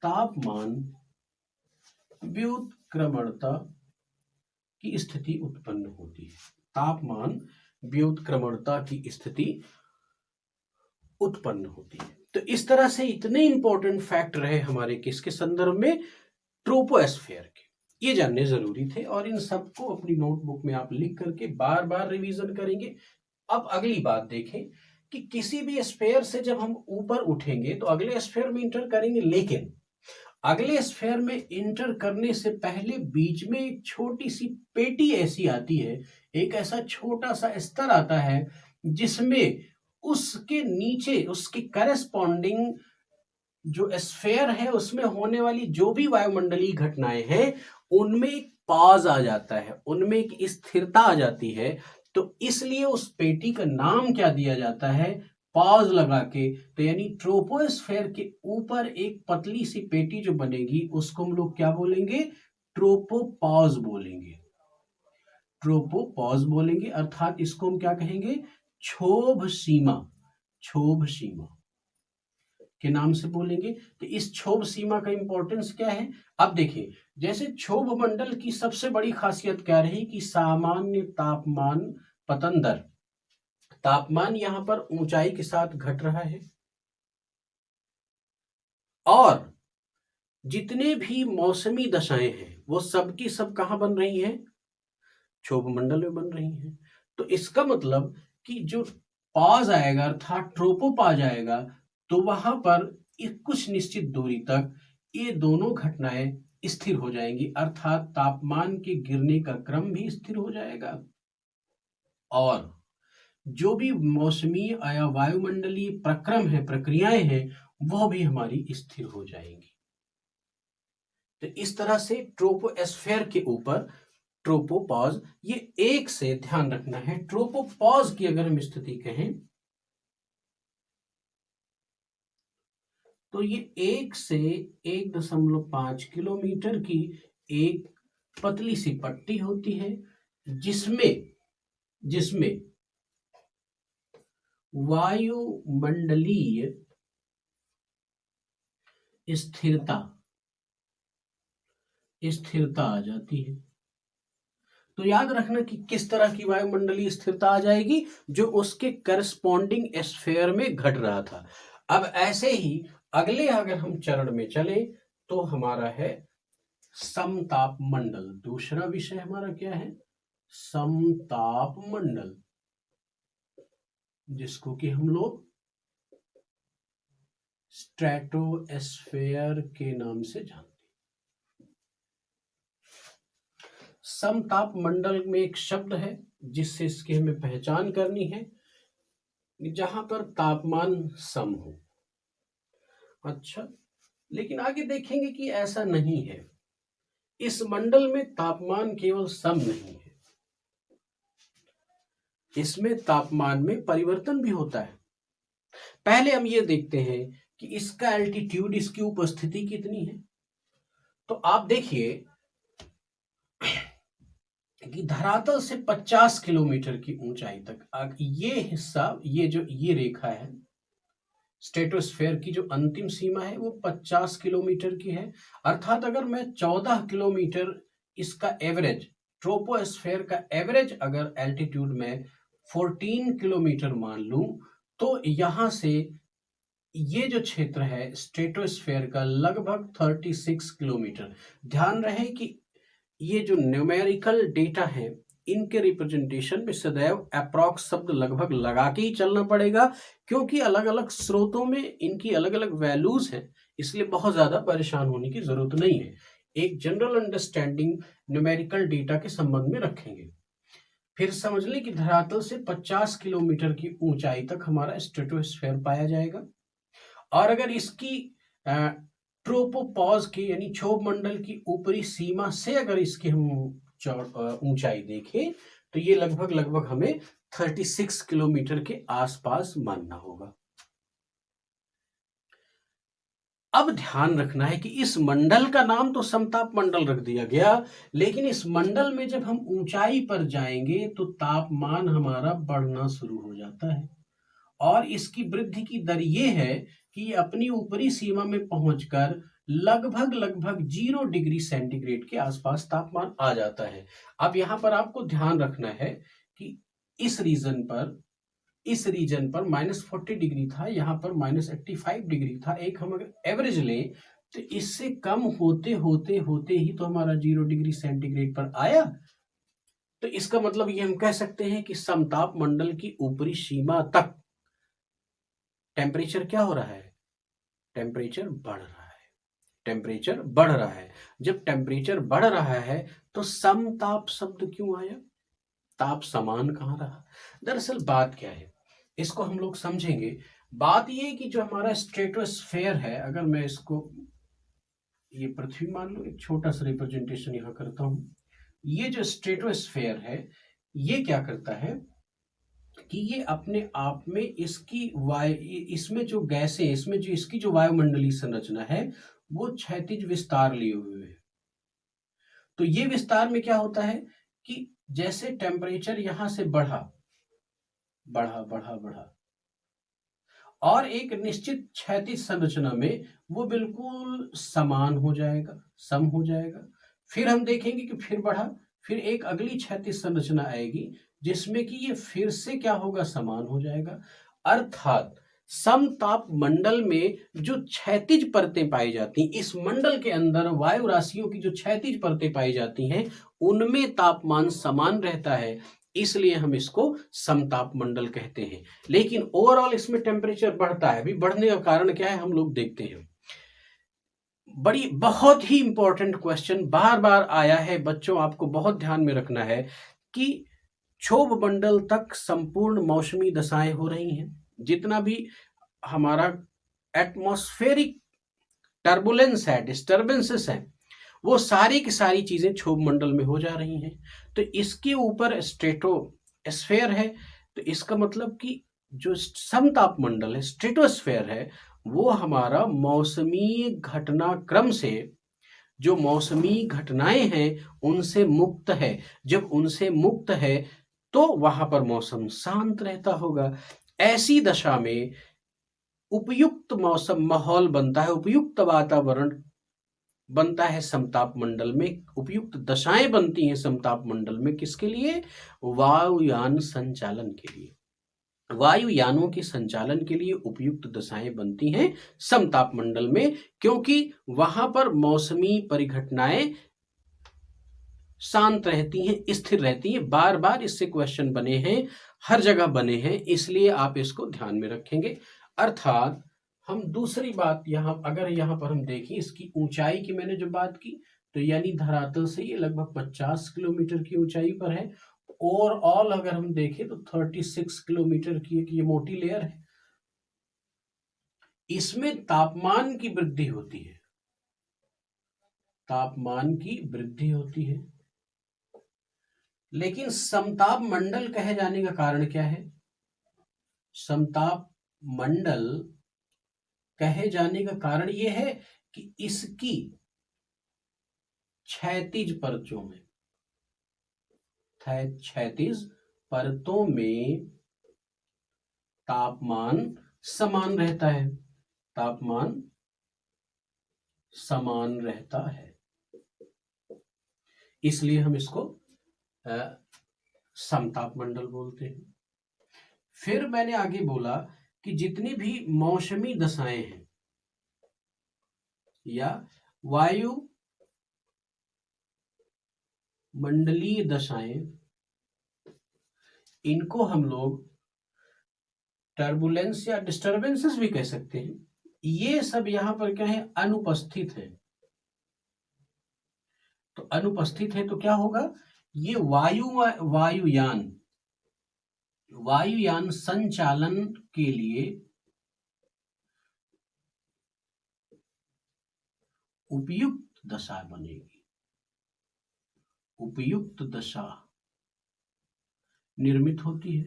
तापमान व्युत्क्रमणता की स्थिति उत्पन्न होती है। तापमान व्युत्क्रमणता की स्थिति उत्पन्न होती है। तो इस तरह से इतने इंपॉर्टेंट फैक्ट रहे हमारे किसके संदर्भ में? ट्रोपोस्फेयर के। ये जानने जरूरी थे, और इन सबको अपनी नोटबुक में आप लिख करके बार बार रिवीजन करेंगे। अब अगली बात देखें कि किसी भी स्फेयर से जब हम ऊपर उठेंगे तो अगले स्फेयर में इंटर करेंगे, लेकिन अगले स्फेयर में इंटर करने से पहले बीच में एक छोटी सी पेटी ऐसी आती है, एक ऐसा छोटा सा स्तर आता है जिसमें उसके नीचे उसके करेस्पॉन्डिंग जो स्फेयर है उसमें होने वाली जो भी वायुमंडलीय घटनाएं हैं उनमें एक पॉज आ जाता है, उनमें एक स्थिरता आ जाती है। तो इसलिए उस पेटी का नाम क्या दिया जाता है? पॉज लगा के। तो यानी ट्रोपोस्फेयर के ऊपर एक पतली सी पेटी जो बनेगी उसको हम लोग क्या बोलेंगे? ट्रोपोपॉज बोलेंगे। ट्रोपोपॉज बोलेंगे, अर्थात इसको हम क्या कहेंगे? क्षोभ सीमा। क्षोभ सीमा के नाम से बोलेंगे। तो इस क्षोभ सीमा का इंपॉर्टेंस क्या है? अब देखिए, जैसे क्षोभ मंडल की सबसे बड़ी खासियत क्या रही कि सामान्य तापमान पतन दर, तापमान यहां पर ऊंचाई के साथ घट रहा है, और जितने भी मौसमी दशाएं हैं वो सब की सब कहां बन रही हैं? क्षोभ मंडल में बन रही हैं। तो इसका मतलब कि जो पॉज आएगा अर्थात ट्रोपोपॉज आएगा तो वहां पर एक कुछ निश्चित दूरी तक ये दोनों घटनाएं स्थिर हो जाएंगी, अर्थात तापमान के गिरने का क्रम भी स्थिर हो जाएगा, और जो भी मौसमी या वायुमंडलीय प्रक्रम है, प्रक्रियाएं हैं, वह भी हमारी स्थिर हो जाएंगी। तो इस तरह से ट्रोपोस्फेयर के ऊपर ट्रोपोपॉज, ये एक से ध्यान रखना है, ट्रोपोपॉज की अगर हम स्थिति कहें तो ये 1 से 1.5 किलोमीटर की एक पतली सी पट्टी होती है, जिसमें वायुमंडलीय स्थिरता आ जाती है। तो याद रखना कि किस तरह की वायुमंडलीय स्थिरता आ जाएगी, जो उसके करस्पॉन्डिंग स्फीयर में घट रहा था। अब ऐसे ही अगले अगर हम चरण में चले तो हमारा है समताप मंडल। दूसरा विषय हमारा क्या है? समताप मंडल, जिसको कि हम लोग स्ट्रेटोस्फेयर के नाम से जानते हैं। समताप मंडल में एक शब्द है जिससे इसकी हमें पहचान करनी है, जहां पर तापमान सम हो। अच्छा, लेकिन आगे देखेंगे कि ऐसा नहीं है। इस मंडल में तापमान केवल सम नहीं है, इसमें तापमान में परिवर्तन भी होता है। पहले हम ये देखते हैं कि इसका एल्टीट्यूड, इसकी उपस्थिति कितनी है। तो आप देखिए कि धरातल से 50 किलोमीटर की ऊंचाई तक ये हिस्सा, ये रेखा है स्ट्रेटोस्फेयर की, जो अंतिम सीमा है वो 50 किलोमीटर की है। अर्थात अगर मैं 14 किलोमीटर इसका एवरेज, ट्रोपोस्फेयर का एवरेज अगर एल्टीट्यूड में 14 किलोमीटर मान लूं, तो यहां से ये जो क्षेत्र है स्ट्रेटोस्फेयर का लगभग 36 किलोमीटर। ध्यान रहे कि ये जो न्यूमेरिकल डेटा है, इनके रिप्रेजेंटेशन में सदैव अप्रॉक्स शब्द लगभग लगा के ही चलना पड़ेगा, क्योंकि अलग अलग स्रोतों में इनकी अलग अलग वैल्यूज हैं, इसलिए बहुत ज्यादा परेशान होने की जरूरत नहीं है। एक जनरल अंडरस्टैंडिंग न्यूमेरिकल डेटा के संबंध में रखेंगे। फिर समझ लें कि धरातल से 50 किलोमीटर की ऊंचाई तक हमारा स्ट्रेटोस्फेयर पाया जाएगा। और अगर इसकी ट्रोपोपॉज की यानी क्षोभ मंडल की ऊपरी सीमा से अगर इसकी हम ऊंचाई देखें तो ये लगभग हमें 36 किलोमीटर के आसपास मानना होगा। अब ध्यान रखना है कि इस मंडल का नाम तो समताप मंडल रख दिया गया, लेकिन इस मंडल में जब हम ऊंचाई पर जाएंगे तो तापमान हमारा बढ़ना शुरू हो जाता है, और इसकी वृद्धि की दर ये है कि अपनी ऊपरी सीमा में पहुंचकर लगभग 0 डिग्री सेंटीग्रेड के आसपास तापमान आ जाता है। अब यहां पर आपको ध्यान रखना है कि इस रीजन पर -40 डिग्री था, यहां पर -85 डिग्री था। एक हम अगर एवरेज लें तो इससे कम होते ही तो हमारा 0 डिग्री सेंटीग्रेड पर आया। तो इसका मतलब ये हम कह सकते हैं कि समताप मंडल की ऊपरी सीमा तक टेम्परेचर क्या हो रहा है? टेम्परेचर बढ़ रहा है। टेम्परेचर बढ़ रहा है। जब टेम्परेचर बढ़ रहा है तो समताप शब्द क्यों आया? ताप समान कहां रहा? दरअसल बात क्या है, इसको हम लोग समझेंगे। बात ये कि जो हमारा स्ट्रेटोस्फेयर है, अगर मैं इसको ये पृथ्वी मान लो, एक छोटा सा रिप्रेजेंटेशन यहां करता हूं। ये जो स्ट्रेटोस्फेयर है, ये क्या करता है कि ये अपने आप में इसमें जो गैसें, इसमें जो इसकी जो वायुमंडलीय संरचना है वो क्षैतिज विस्तार लिए हुए है। तो ये विस्तार में क्या होता है कि जैसे टेम्परेचर यहां से बढ़ा और एक निश्चित क्षैतिज संरचना में वो बिल्कुल समान हो जाएगा, सम हो जाएगा। फिर हम देखेंगे कि फिर बढ़ा, फिर एक अगली क्षैतिज संरचना आएगी जिसमें कि ये फिर से क्या होगा? समान हो जाएगा। अर्थात समताप मंडल में जो क्षैतिज परतें पाई जाती हैं, इस मंडल के अंदर वायु राशियों की जो क्षैतिज परतें पाई जाती हैं, उनमें तापमान समान रहता है, इसलिए हम इसको समताप मंडल कहते हैं। लेकिन ओवरऑल इसमें टेम्परेचर बढ़ता है। अभी बढ़ने का कारण क्या है हम लोग देखते हैं। बहुत ही इंपॉर्टेंट क्वेश्चन बार बार आया है बच्चों, आपको बहुत ध्यान में रखना है कि क्षोभ मंडल तक संपूर्ण मौसमी दशाएं हो रही हैं। जितना भी हमारा एटमॉस्फेरिक टर्बुलेंस है, डिस्टर्बेंसेस है, वो सारी की सारी चीजें क्षोभ मंडल में हो जा रही हैं। तो इसके ऊपर स्ट्रेटोस्फेयर है। तो इसका मतलब कि जो समताप मंडल है, स्ट्रेटोस्फेयर है, वो हमारा मौसमी घटनाक्रम से, जो मौसमी घटनाएं हैं उनसे मुक्त है। जब उनसे मुक्त है तो वहां पर मौसम शांत रहता होगा। ऐसी दशा में उपयुक्त मौसम माहौल बनता है, उपयुक्त वातावरण बनता है समताप मंडल में, उपयुक्त दशाएं बनती हैं समताप मंडल में। किसके लिए? वायुयान संचालन के लिए। वायुयानों के संचालन के लिए उपयुक्त दशाएं बनती हैं समताप मंडल में, क्योंकि वहां पर मौसमी परिघटनाएं शांत रहती हैं, स्थिर रहती हैं। बार बार इससे क्वेश्चन बने हैं, हर जगह बने हैं, इसलिए आप इसको ध्यान में रखेंगे। अर्थात हम दूसरी बात अगर यहाँ पर हम देखें, इसकी ऊंचाई की मैंने जो बात की, तो यानी धरातल से ये लगभग 50 किलोमीटर की ऊंचाई पर है। ओवरऑल अगर हम देखें तो 36 किलोमीटर की एक ये मोटी लेयर है। इसमें तापमान की वृद्धि होती है, तापमान की वृद्धि होती है। लेकिन समताप मंडल कहे जाने का कारण क्या है? समताप मंडल कहे जाने का कारण यह है कि इसकी क्षैतिज परतों में, क्षैतिज परतों में तापमान समान रहता है, तापमान समान रहता है, इसलिए हम इसको समताप मंडल बोलते हैं। फिर मैंने आगे बोला कि जितनी भी मौसमी दशाएं हैं या वायु मंडलीय दशाएं, इनको हम लोग टर्बुलेंस या डिस्टर्बेंसेस भी कह सकते हैं। ये सब यहां पर क्या है? अनुपस्थित है। तो अनुपस्थित है तो क्या होगा? ये वायुयान संचालन के लिए उपयुक्त दशा बनेगी, उपयुक्त दशा निर्मित होती है।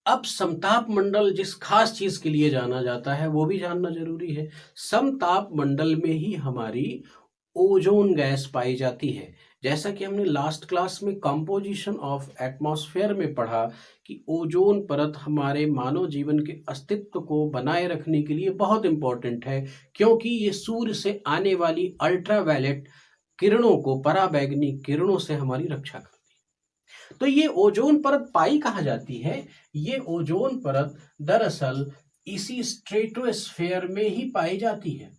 अब समताप मंडल जिस खास चीज के लिए जाना जाता है वो भी जानना जरूरी है। समताप मंडल में ही हमारी ओजोन गैस पाई जाती है। जैसा कि हमने लास्ट क्लास में कंपोजिशन ऑफ एटमॉस्फेयर में पढ़ा कि ओजोन परत हमारे मानव जीवन के अस्तित्व को बनाए रखने के लिए बहुत इंपॉर्टेंट है, क्योंकि ये सूर्य से आने वाली अल्ट्रावायलेट किरणों को, पराबैंगनी किरणों से हमारी रक्षा करती है। तो ये ओजोन परत पाई कहाँ जाती है? ये ओजोन परत दरअसल इसी स्ट्रेटोस्फेयर में ही पाई जाती है।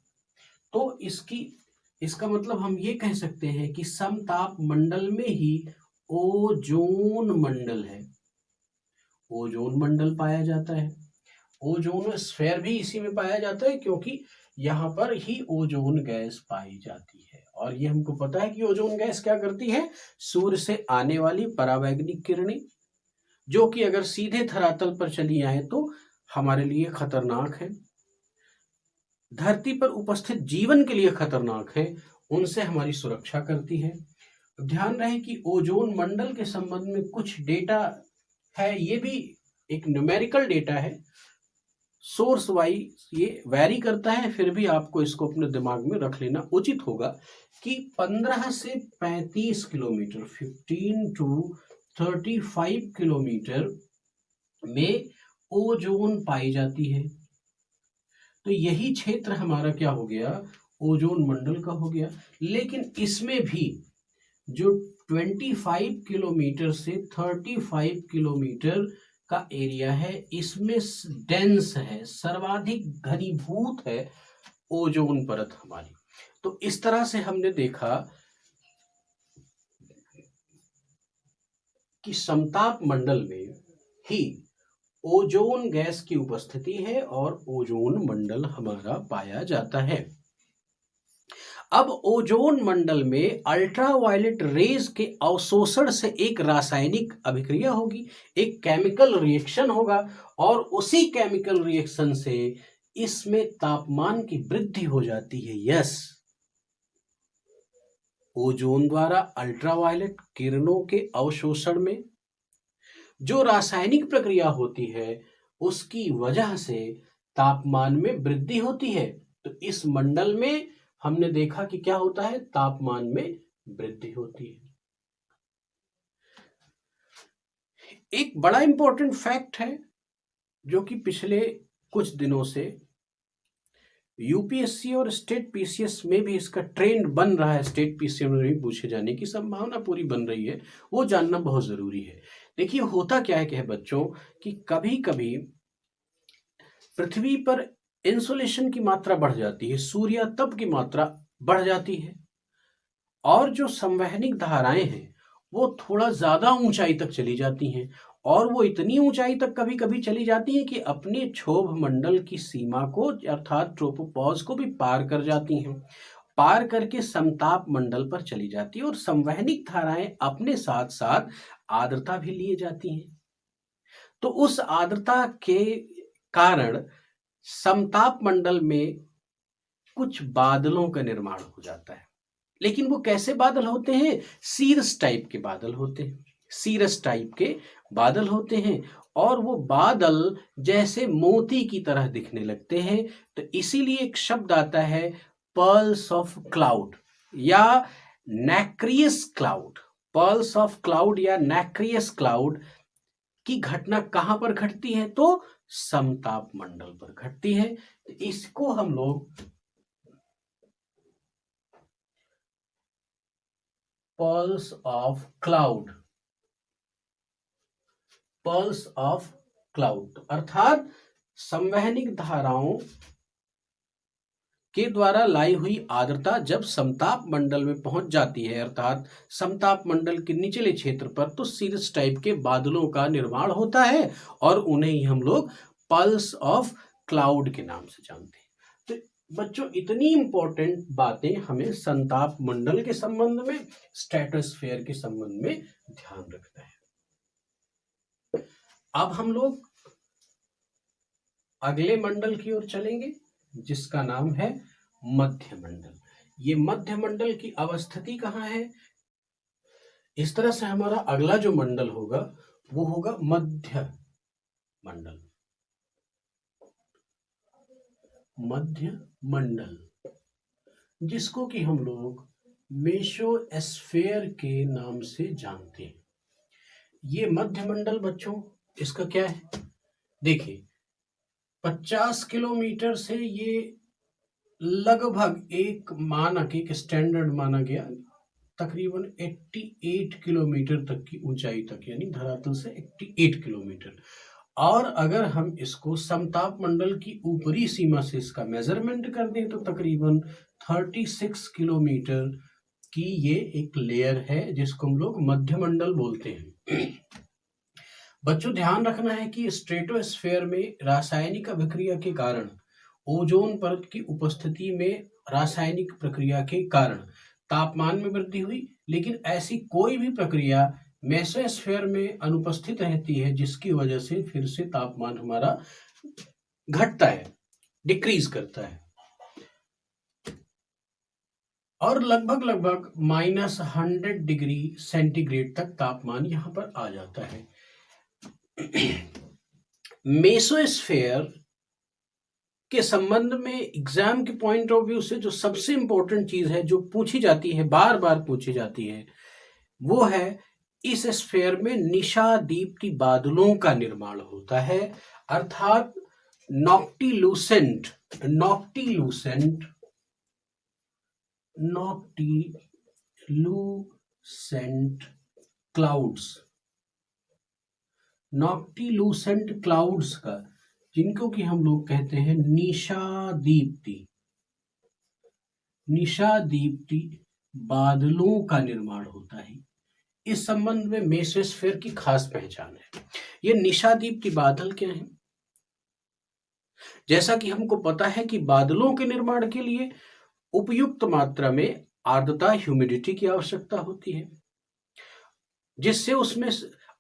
तो इसका मतलब हम ये कह सकते हैं कि समताप मंडल में ही ओजोन मंडल है, ओजोन मंडल पाया जाता है। ओजोन स्फेयर भी इसी में पाया जाता है, क्योंकि यहाँ पर ही ओजोन गैस पाई जाती है। और ये हमको पता है कि ओजोन गैस क्या करती है? सूर्य से आने वाली परावैंगनिक किरणें, जो कि अगर सीधे धरातल पर चली आए तो हमारे लिए खतरनाक है, धरती पर उपस्थित जीवन के लिए खतरनाक है, उनसे हमारी सुरक्षा करती है। ध्यान रहे कि ओजोन मंडल के संबंध में कुछ डेटा है, ये भी एक न्यूमेरिकल डेटा है, सोर्स वाइज ये वैरी करता है, फिर भी आपको इसको अपने दिमाग में रख लेना उचित होगा कि 15 से 35 किलोमीटर, 15 to 35 किलोमीटर में ओजोन पाई जाती है। तो यही क्षेत्र हमारा क्या हो गया? ओजोन मंडल का हो गया। लेकिन इसमें भी जो 25 किलोमीटर से 35 किलोमीटर का एरिया है, इसमें डेंस है, सर्वाधिक घनीभूत है ओजोन परत हमारी। तो इस तरह से हमने देखा कि समताप मंडल में ही ओजोन गैस की उपस्थिति है और ओजोन मंडल हमारा पाया जाता है। अब ओजोन मंडल में अल्ट्रावायलेट रेज के अवशोषण से एक रासायनिक अभिक्रिया होगी, एक केमिकल रिएक्शन होगा और उसी केमिकल रिएक्शन से इसमें तापमान की वृद्धि हो जाती है। यस, ओजोन द्वारा अल्ट्रावायलेट किरणों के अवशोषण में जो रासायनिक प्रक्रिया होती है उसकी वजह से तापमान में वृद्धि होती है। तो इस मंडल में हमने देखा कि क्या होता है, तापमान में वृद्धि होती है। एक बड़ा इंपॉर्टेंट फैक्ट है जो कि पिछले कुछ दिनों से यूपीएससी और स्टेट पीसीएस में भी इसका ट्रेंड बन रहा है, स्टेट पीसीएस में भी पूछे जाने की संभावना पूरी बन रही है, वो जानना बहुत जरूरी है। देखिए होता क्या है कि बच्चों कि कभी कभी पृथ्वी पर इंसुलेशन की मात्रा बढ़ जाती है, सूर्यातप की मात्रा बढ़ जाती है और जो संवहनिक धाराएं हैं वो थोड़ा ज्यादा ऊंचाई तक चली जाती हैं और वो इतनी ऊंचाई तक कभी कभी चली जाती है कि अपने क्षोभ मंडल की सीमा को अर्थात ट्रोपोपॉज को भी पार कर जाती हैं, पार करके समताप मंडल पर चली जाती है और संवहनिक धाराएं अपने साथ साथ आर्द्रता भी लिए जाती हैं। तो उस आर्द्रता के कारण समताप मंडल में कुछ बादलों का निर्माण हो जाता है। लेकिन वो कैसे बादल होते हैं, सीरस टाइप के बादल होते हैं, सीरस टाइप के बादल होते हैं और वो बादल जैसे मोती की तरह दिखने लगते हैं। तो इसीलिए एक शब्द आता है पर्ल्स ऑफ क्लाउड या नैक्रियस क्लाउड। पर्ल्स ऑफ क्लाउड या नैक्रियस क्लाउड की घटना कहां पर घटती है, तो समताप मंडल पर घटती है। तो इसको हम लोग pearls of cloud, pearls of cloud अर्थात संवहनिक धाराओं के द्वारा लाई हुई आर्द्रता जब समताप मंडल में पहुंच जाती है अर्थात समताप मंडल के निचले क्षेत्र पर, तो सीरस टाइप के बादलों का निर्माण होता है और उन्हें ही हम लोग पल्स ऑफ क्लाउड के नाम से जानते हैं। तो बच्चों इतनी इंपॉर्टेंट बातें हमें संताप मंडल के संबंध में, स्ट्रेटोस्फेयर के संबंध में ध्यान रखना है। अब हम लोग अगले मंडल की ओर चलेंगे जिसका नाम है मध्य मंडल। ये मध्य मंडल की अवस्थिति कहाँ है, इस तरह से हमारा अगला जो मंडल होगा वो होगा मध्य मंडल। मध्य मंडल जिसको कि हम लोग मेसोस्फीयर के नाम से जानते हैं। ये मध्य मंडल बच्चों इसका क्या है, देखिए 50 किलोमीटर से ये लगभग एक मानक, एक स्टैंडर्ड माना गया तकरीबन 88 किलोमीटर तक की ऊंचाई तक, यानी धरातल से 88 किलोमीटर। और अगर हम इसको समताप मंडल की ऊपरी सीमा से इसका मेजरमेंट कर दें तो तकरीबन 36 किलोमीटर की ये एक लेयर है जिसको हम लोग मध्य मंडल बोलते हैं। बच्चों ध्यान रखना है कि स्ट्रेटोस्फेयर में रासायनिक अभिक्रिया के कारण, ओजोन परत की उपस्थिति में रासायनिक प्रक्रिया के कारण तापमान में वृद्धि हुई, लेकिन ऐसी कोई भी प्रक्रिया मेसोस्फीयर में अनुपस्थित रहती है जिसकी वजह से फिर से तापमान हमारा घटता है, डिक्रीज करता है और लगभग -100 डिग्री सेंटीग्रेड तक तापमान यहां पर आ जाता है। मेसोस्फीयर के संबंध में एग्जाम के पॉइंट ऑफ व्यू से जो सबसे इंपॉर्टेंट चीज है जो पूछी जाती है, बार बार पूछी जाती है, वो है इस स्फीयर में निशादीप्ति बादलों का निर्माण होता है अर्थात नॉक्टिलूसेंट क्लाउड्स, नॉक्टिलूसेंट क्लाउड्स का, जिनको कि हम लोग कहते हैं निशादीप्ति बादलों का निर्माण होता है। इस संबंध में मेसोस्फीयर की खास पहचान है। ये निशादीप्ति बादल क्या है? जैसा कि हमको पता है कि बादलों के निर्माण के लिए उपयुक्त मात्रा में आर्द्रता, ह्यूमिडिटी की आवश्यकता होती है, जिससे उसमें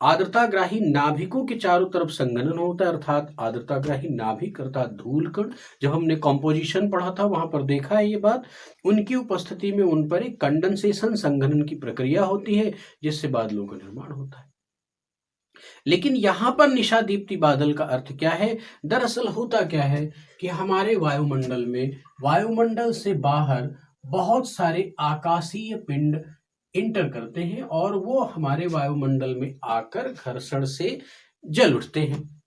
आर्द्रताग्राही नाभिकों के चारों तरफ संघनन होता है, अर्थात आर्द्रताग्राही नाभिक अर्थात धूल कण, जब हमने कॉम्पोजिशन पढ़ा था वहां पर देखा है ये बात, उनकी उपस्थिति में उन पर एक कंडेंसेशन, संघनन की प्रक्रिया होती है, जिससे बादलों का निर्माण होता है। लेकिन यहां पर निशादीप्ति बादल का अर्थ क्या है? दरअसल होता क्या है कि हमारे वायुमंडल में, वायुमंडल से बाहर बहुत सारे आकाशीय पिंड इंटर करते हैं और वो हमारे वायुमंडल में आकर घर्षण से जल उठते हैं।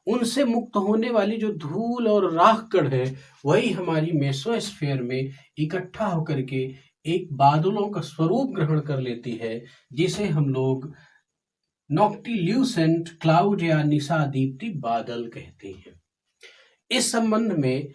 उनसे मुक्त होने वाली जो धूल और राख कण है, वही हमारी मेसोस्फीयर में इकट्ठा होकर के एक बादलों का स्वरूप ग्रहण कर लेती है, जिसे हम लोग नॉक्टिल्यूसेंट क्लाउड या निशादीप्ति बादल कहते हैं। इस संबंध में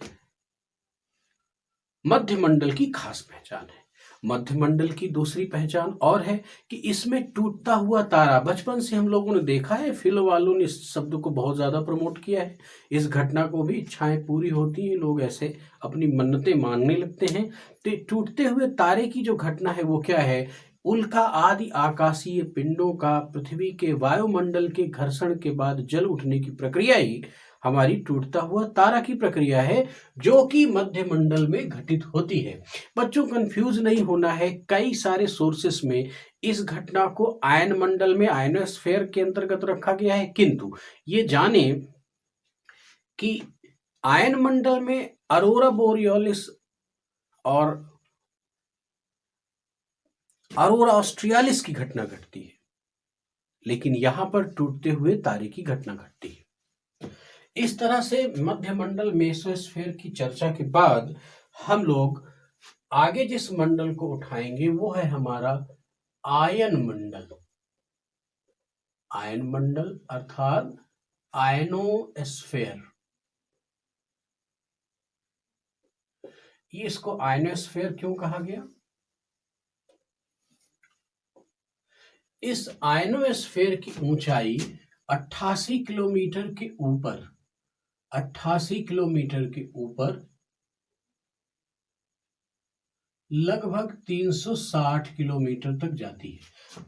मध्यमंडल की खास पहचान है। मध्यमंडल की दूसरी पहचान और है कि इसमें टूटता हुआ तारा, बचपन से हम लोगों ने देखा है, फिल्म वालों ने इस शब्द को बहुत ज्यादा प्रमोट किया है। इस घटना को भी इच्छाएं पूरी होती हैं, लोग ऐसे अपनी मन्नतें मांगने लगते हैं। तो टूटते हुए तारे की जो घटना है वो क्या है? उल्का आदि आकाशीय पिंडों का पृथ्वी के वायुमंडल के घर्षण के बाद जल उठने की प्रक्रिया ही हमारी टूटता हुआ तारा की प्रक्रिया है, जो कि मध्यमंडल में घटित होती है। बच्चों कंफ्यूज नहीं होना है, कई सारे सोर्सेस में इस घटना को आयन मंडल में, आयनोस्फीयर के अंतर्गत रखा गया है, किंतु ये जाने कि आयन मंडल में अरोरा बोरियोलिस और अरोरा ऑस्ट्रियालिस की घटना घटती है, लेकिन यहां पर टूटते हुए तारे की घटना घटती है। इस तरह से मध्यमंडल, मेसोस्फीयर की चर्चा के बाद हम लोग आगे जिस मंडल को उठाएंगे वो है हमारा आयन मंडल। आयन मंडल अर्थात आयनोस्फीयर। ये इसको आयनोस्फीयर क्यों कहा गया? इस आयनोस्फीयर की ऊंचाई 88 किलोमीटर के ऊपर, 88 किलोमीटर के ऊपर लगभग 360 किलोमीटर तक जाती है।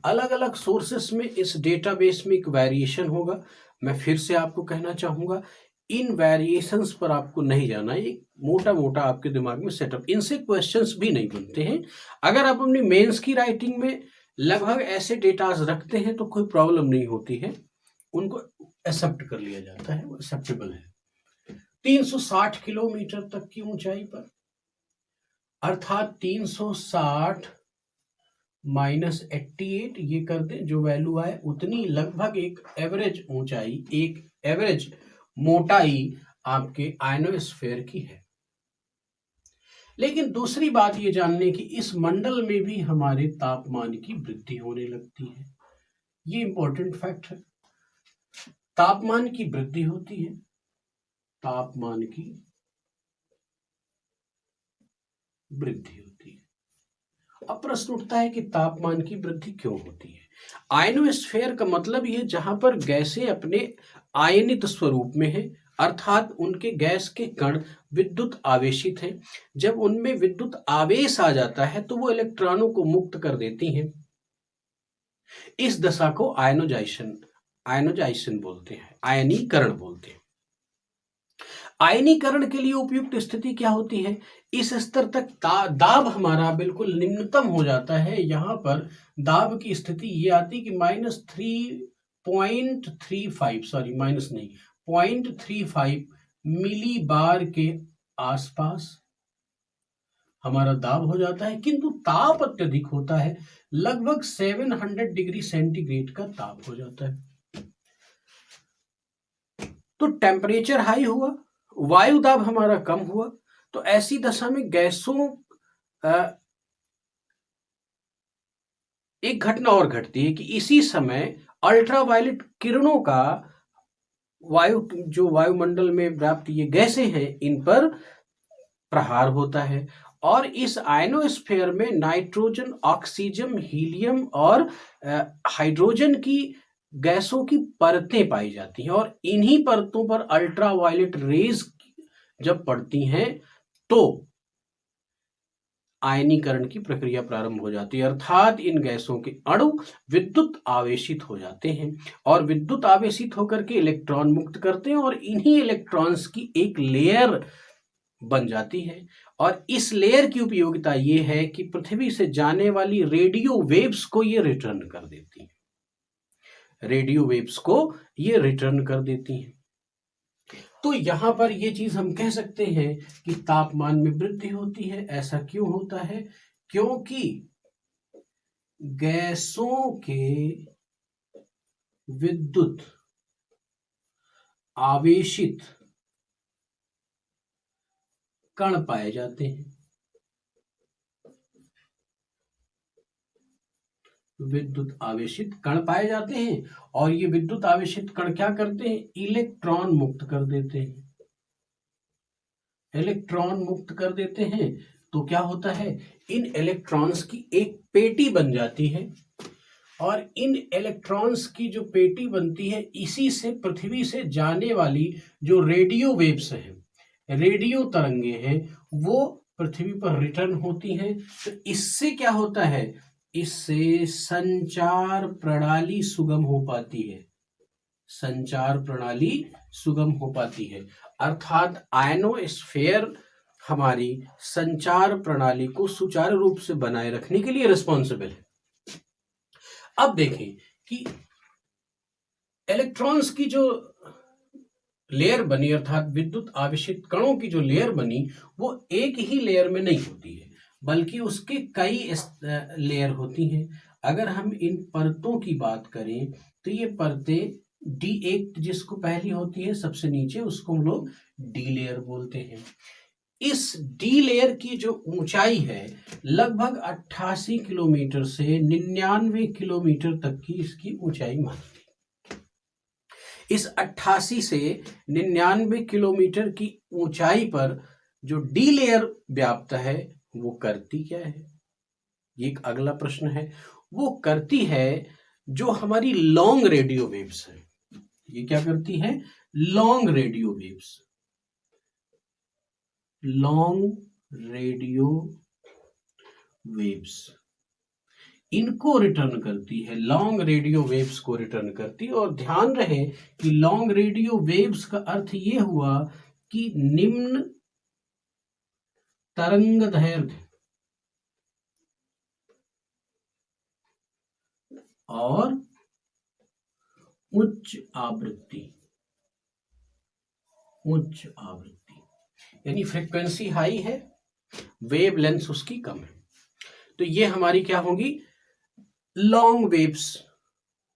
अलग अलग सोर्सेस में इस डेटाबेस में एक वेरिएशन होगा। मैं फिर से आपको कहना चाहूंगा, इन वेरिएशंस पर आपको नहीं जाना, ये मोटा मोटा आपके दिमाग में सेटअप, इनसे क्वेश्चंस भी नहीं बनते हैं। अगर आप अपनी मेंस की राइटिंग में लगभग ऐसे डेटाज रखते हैं तो कोई प्रॉब्लम नहीं होती है, उनको एक्सेप्ट कर लिया जाता है, वो एक्सेप्टेबल है। 360 किलोमीटर तक की ऊंचाई पर, अर्थात 360 माइनस 88, ये कर दें, जो वैल्यू आए उतनी लगभग एक एवरेज ऊंचाई, एक एवरेज मोटाई आपके आयनोस्फीयर की है। लेकिन दूसरी बात ये जानने की, इस मंडल में भी हमारे तापमान की वृद्धि होने लगती है। ये इंपॉर्टेंट फैक्ट है, तापमान की वृद्धि होती है, तापमान की वृद्धि होती है। अब प्रश्न उठता है कि तापमान की वृद्धि क्यों होती है? आयनोस्फीयर का मतलब ये जहां पर गैसें अपने आयनित स्वरूप में है, अर्थात उनके गैस के कण विद्युत आवेशित हैं। जब उनमें विद्युत आवेश आ जाता है तो वो इलेक्ट्रॉनों को मुक्त कर देती हैं। इस दशा को आयनोजाइजेशन बोलते हैं, आयनीकरण बोलते हैं। आयनीकरण के लिए उपयुक्त स्थिति क्या होती है? इस स्तर तक दाब हमारा बिल्कुल निम्नतम हो जाता है। यहां पर दाब की स्थिति ये आती कि -0.35 मिली बार के आसपास हमारा दाब हो जाता है, किंतु ताप अत्यधिक होता है, लगभग 700 डिग्री सेंटीग्रेड का ताप हो जाता है। तो टेम्परेचर हाई हुआ, वायु दाब हमारा कम हुआ, तो ऐसी दशा में गैसों एक घटना और घटती है कि इसी समय अल्ट्रावायलेट किरणों का वायुमंडल में व्याप्त ये गैसें हैं, इन पर प्रहार होता है और इस आयनोस्फीयर में नाइट्रोजन, ऑक्सीजन, हीलियम और हाइड्रोजन की गैसों की परतें पाई जाती हैं और इन्हीं परतों पर अल्ट्रावायलेट रेज जब पड़ती हैं तो आयनीकरण की प्रक्रिया प्रारंभ हो जाती है, अर्थात इन गैसों के अणु विद्युत आवेशित हो जाते हैं और विद्युत आवेशित होकर के इलेक्ट्रॉन मुक्त करते हैं और इन्हीं इलेक्ट्रॉन्स की एक लेयर बन जाती है। और इस लेयर की उपयोगिता ये है कि पृथ्वी से जाने वाली रेडियो वेव्स को ये रिटर्न कर देती है, रेडियो वेव्स को ये रिटर्न कर देती हैं। तो यहां पर ये चीज हम कह सकते हैं कि तापमान में वृद्धि होती है। ऐसा क्यों होता है? क्योंकि गैसों के विद्युत आवेशित कण पाए जाते हैं, विद्युत आवेशित कण पाए जाते हैं और ये विद्युत आवेशित कण क्या करते हैं? इलेक्ट्रॉन मुक्त कर देते हैं, इलेक्ट्रॉन मुक्त कर देते हैं। तो क्या होता है? इन इलेक्ट्रॉन्स की एक पेटी बन जाती है और इन इलेक्ट्रॉन्स की जो पेटी बनती है, इसी से पृथ्वी से जाने वाली जो रेडियो वेव्स हैं, रेडियो तरंगे हैं, वो पृथ्वी पर रिटर्न होती हैं। तो इससे क्या होता है? इससे संचार प्रणाली सुगम हो पाती है, संचार प्रणाली सुगम हो पाती है, अर्थात आयनोस्फीयर हमारी संचार प्रणाली को सुचारू रूप से बनाए रखने के लिए रिस्पॉन्सिबल है। अब देखें कि इलेक्ट्रॉन्स की जो लेयर बनी, अर्थात विद्युत आवेशित कणों की जो लेयर बनी, वो एक ही लेयर में नहीं होती है, बल्कि उसके कई लेयर होती हैं। अगर हम इन परतों की बात करें तो ये परतें D1 जिसको पहली होती है सबसे नीचे, उसको हम लोग डी लेयर बोलते हैं। इस डी लेयर की जो ऊंचाई है लगभग 88 किलोमीटर से 99 किलोमीटर तक की इसकी ऊंचाई मानी। इस 88 से 99 किलोमीटर की ऊंचाई पर जो डी लेयर व्याप्त है वो करती क्या है? ये एक अगला प्रश्न है। वो करती है जो हमारी लॉन्ग रेडियो वेव्स है। ये क्या करती है? Long radio waves, long radio waves, इनको रिटर्न करती है, लॉन्ग रेडियो वेव्स को रिटर्न करती है। और ध्यान रहे कि लॉन्ग रेडियो वेव्स का अर्थ ये हुआ कि निम्न तरंग दैर्घ्य और उच्च आवृत्ति, उच्च आवृत्ति यानी फ्रीक्वेंसी हाई है, वेव लेंथ उसकी कम है। तो ये हमारी क्या होगी? लॉन्ग वेव्स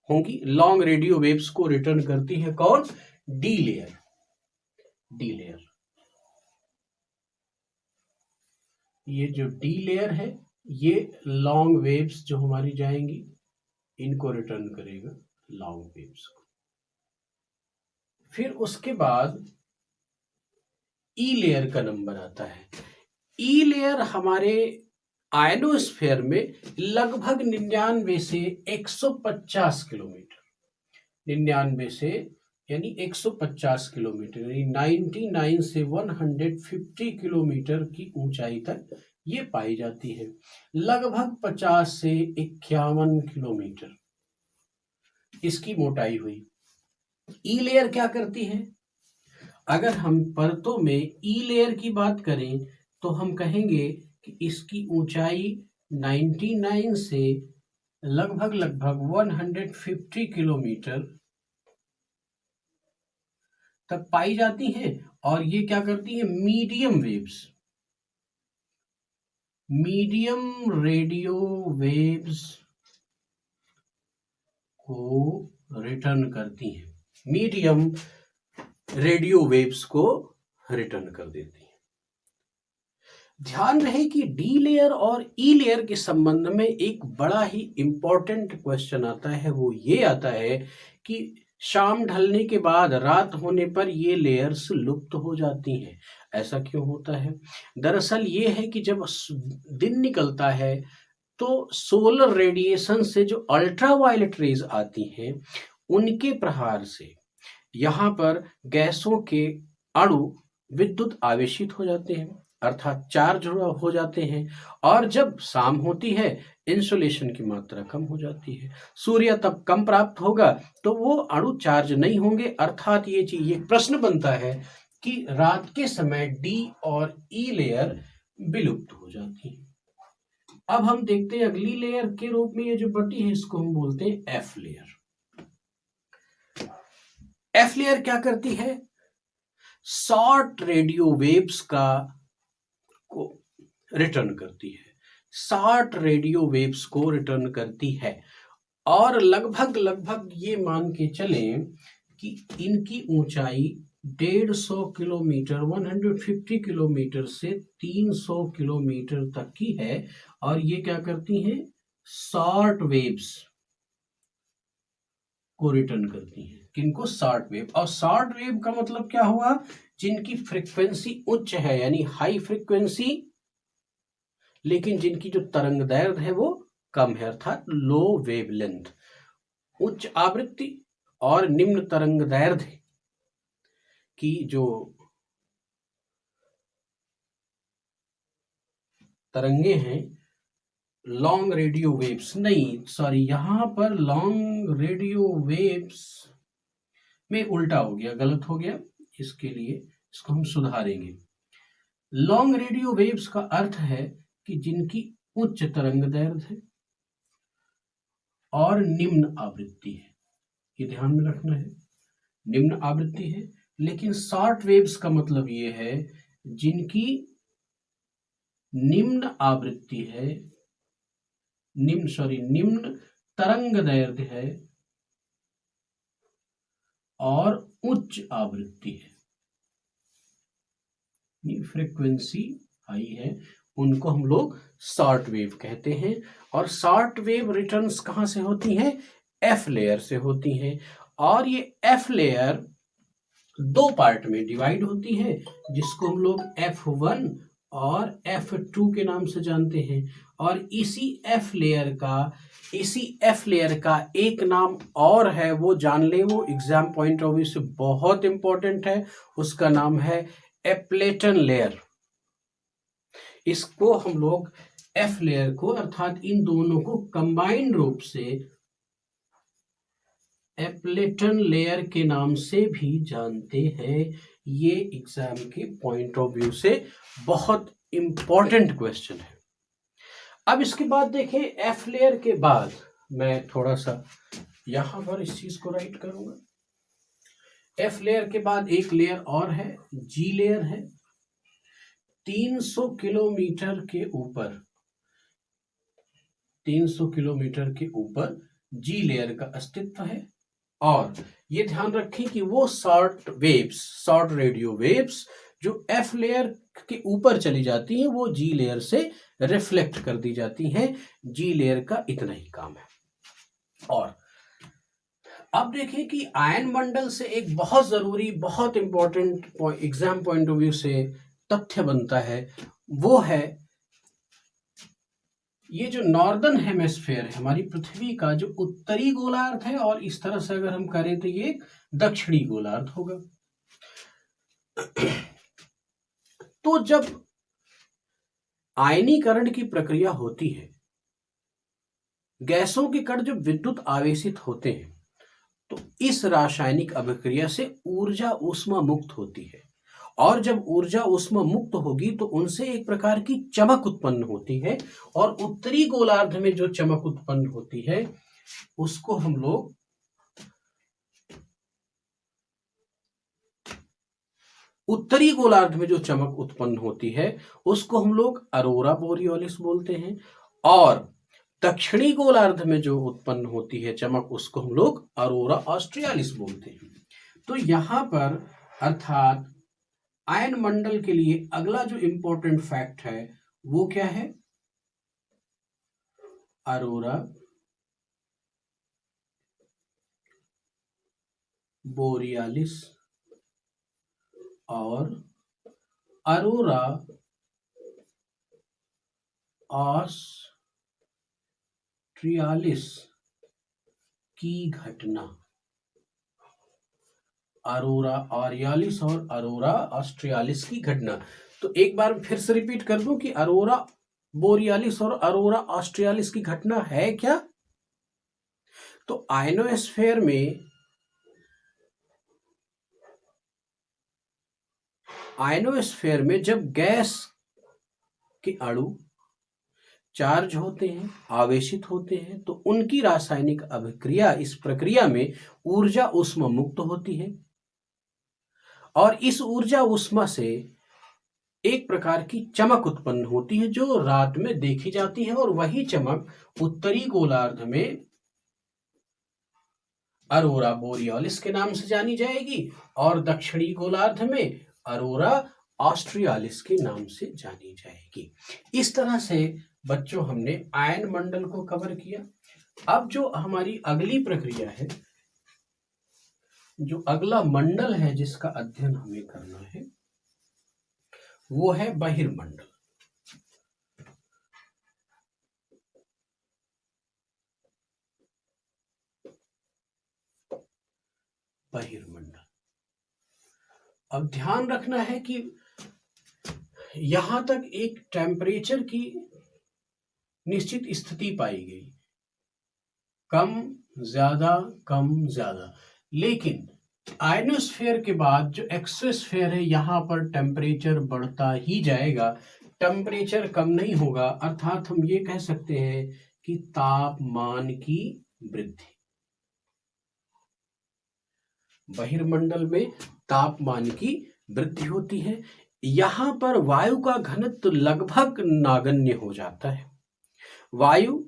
होंगी। लॉन्ग रेडियो वेव्स को रिटर्न करती है कौन? D layer, D layer. ये जो डी लेयर है ये लॉन्ग वेव्स जो हमारी जाएंगी इनको रिटर्न करेगा, लॉन्ग वेव्स को। फिर उसके बाद ई लेयर का नंबर आता है। ई लेयर हमारे आयनोस्फीयर में लगभग 99 से 150 किलोमीटर, 99 से यानी 150 किलोमीटर, यानी 99 से 150 किलोमीटर की ऊंचाई तक ये पाई जाती है। लगभग 50 से 51 किलोमीटर इसकी मोटाई हुई। ई लेयर क्या करती है? अगर हम परतों में ई लेयर की बात करें तो हम कहेंगे कि इसकी ऊंचाई 99 से लगभग 150 किलोमीटर तक पाई जाती हैं और ये क्या करती है? Medium waves, medium radio waves को रिटर्न करती हैं, मीडियम रेडियो वेव्स को रिटर्न कर देती हैं। ध्यान रहे कि डी लेयर और ई लेयर के संबंध में एक बड़ा ही इंपॉर्टेंट क्वेश्चन आता है। वो ये आता है कि शाम ढलने के बाद रात होने पर ये लेयर्स लुप्त हो जाती हैं। ऐसा क्यों होता है? दरअसल ये है कि जब दिन निकलता है तो सोलर रेडिएशन से जो अल्ट्रावायलेट रेज आती हैं उनके प्रहार से यहाँ पर गैसों के अणु विद्युत आवेशित हो जाते हैं, अर्थात चार्ज हो जाते हैं। और जब शाम होती है इंसुलेशन की मात्रा कम हो जाती है, सूर्य तब कम प्राप्त होगा तो वो अणु चार्ज नहीं होंगे, अर्थात ये प्रश्न बनता है कि रात के समय डी और ई लेयर विलुप्त हो जाती है। अब हम देखते हैं अगली लेयर के रूप में ये जो बटी है इसको हम बोलते हैं एफ लेयर। एफ लेयर क्या करती है? शॉर्ट रेडियो वेव्स को रिटर्न करती है, शॉर्ट रेडियो वेव्स को रिटर्न करती है। और लगभग ये मान के चलें कि इनकी ऊंचाई 150 किलोमीटर 150 किलोमीटर से 300 किलोमीटर तक की है। और ये क्या करती हैं? शॉर्ट वेव्स को रिटर्न करती हैं। किनको? Short wave. और शॉर्ट वेव का मतलब क्या हुआ? जिनकी फ्रीक्वेंसी उच्च है यानी हाई फ्रीक्वेंसी, लेकिन जिनकी जो तरंग दैर्ध्य है वो कम है, अर्थात लो वेवलेंथ। उच्च आवृत्ति और निम्न तरंग दैर्ध्य की जो तरंगे हैं, लॉन्ग रेडियो वेव्स नहीं, सॉरी यहां पर लॉन्ग रेडियो वेव्स में उल्टा हो गया, गलत हो गया, इसके लिए इसको हम सुधारेंगे। लॉन्ग रेडियो वेव्स का अर्थ है कि जिनकी उच्च तरंग दैर्ध्य है और निम्न आवृत्ति है, ये ध्यान में रखना है, निम्न आवृत्ति है। लेकिन शॉर्ट वेव्स का मतलब ये है जिनकी निम्न आवृत्ति है, निम्न तरंग दैर्ध्य है और उच्च आवृत्ति है, फ्रीक्वेंसी हाई है, उनको हम लोग शॉर्ट वेव कहते हैं। और शॉर्ट वेव रिटर्न्स कहां से होती हैं? एफ लेयर से होती हैं। और ये एफ लेयर दो पार्ट में डिवाइड होती है, जिसको हम लोग F1 और F2 के नाम से जानते हैं। और इसी एफ लेयर का एक नाम और है, वो जान ले, वो एग्जाम पॉइंट ऑफ व्यू से बहुत इंपॉर्टेंट है। उसका नाम है एप्लेटन लेयर। इसको हम लोग एफ लेयर को, अर्थात इन दोनों को कंबाइंड रूप से एप्लेटन लेयर के नाम से भी जानते हैं। ये एग्जाम के पॉइंट ऑफ व्यू से बहुत इंपॉर्टेंट क्वेश्चन है। अब इसके बाद देखें, एफ लेयर के बाद मैं थोड़ा सा यहां पर इस चीज को राइट करूंगा। एफ लेयर के बाद एक लेयर और है, जी लेयर है। 300 किलोमीटर के ऊपर 300 किलोमीटर के ऊपर जी लेयर का अस्तित्व है। और ये ध्यान रखें कि वो शॉर्ट रेडियो वेव्स जो एफ लेयर के ऊपर चली जाती हैं वो जी लेयर से रिफ्लेक्ट कर दी जाती हैं। जी लेयर का इतना ही काम है। और अब देखें कि आयन मंडल से एक बहुत जरूरी, बहुत important exam point of view से तथ्य बनता है, वो है ये जो नॉर्दर्न हेमिस्फीयर है हमारी पृथ्वी का, जो उत्तरी गोलार्ध है, और इस तरह से अगर हम करें तो ये दक्षिणी गोलार्ध होगा। तो जब आयनीकरण की प्रक्रिया होती है, गैसों के कण जब विद्युत आवेशित होते हैं, तो इस रासायनिक अभिक्रिया से ऊर्जा ऊष्मा मुक्त होती है। और जब ऊर्जा ऊष्मा मुक्त होगी तो उनसे एक प्रकार की चमक उत्पन्न होती है। और उत्तरी गोलार्ध में जो चमक उत्पन्न होती है उसको हम लोग अरोरा बोरियोलिस बोलते हैं। और दक्षिणी गोलार्ध में जो उत्पन्न होती है चमक, उसको हम लोग अरोरा ऑस्ट्रियालिस बोलते हैं। तो यहां पर अर्थात आयन मंडल के लिए अगला जो इंपॉर्टेंट फैक्ट है वो क्या है? अरोरा बोरियालिस और अरोरा ऑस्ट्रियालिस की घटना। अरोरा ऑरियालिस और अरोरा ऑस्ट्रियालिस की घटना। तो एक बार फिर से रिपीट कर दूं कि अरोरा बोरियालिस और अरोरा ऑस्ट्रियालिस की घटना है क्या? तो आयनोस्फेयर में जब गैस के अणु चार्ज होते हैं, आवेशित होते हैं, तो उनकी रासायनिक अभिक्रिया, इस प्रक्रिया में ऊर्जा ऊष्मा मुक्त होती है और इस ऊर्जा ऊष्मा से एक प्रकार की चमक उत्पन्न होती है जो रात में देखी जाती है और वही चमक उत्तरी गोलार्ध में अरोरा बोरियालिस के नाम से जानी जाएगी और दक्षिणी गोलार्ध में अरोरा ऑस्ट्रियालिस के नाम से जानी जाएगी। इस तरह से बच्चों हमने आयन मंडल को कवर किया। अब जो हमारी अगली प्रक्रिया है, जो अगला मंडल है जिसका अध्ययन हमें करना है, वो है बहिर्मंडल। बहिर्मंडल, अब ध्यान रखना है कि यहां तक एक टेम्परेचर की निश्चित स्थिति पाई गई, कम ज्यादा कम ज्यादा, लेकिन आयनोस्फेयर के बाद जो एक्सोस्फेयर है यहां पर टेम्परेचर बढ़ता ही जाएगा, टेम्परेचर कम नहीं होगा। अर्थात हम ये कह सकते हैं कि तापमान की वृद्धि। बहिर्मंडल में तापमान की वृद्धि होती है। यहां पर वायु का घनत्व लगभग नगण्य हो जाता है। वायु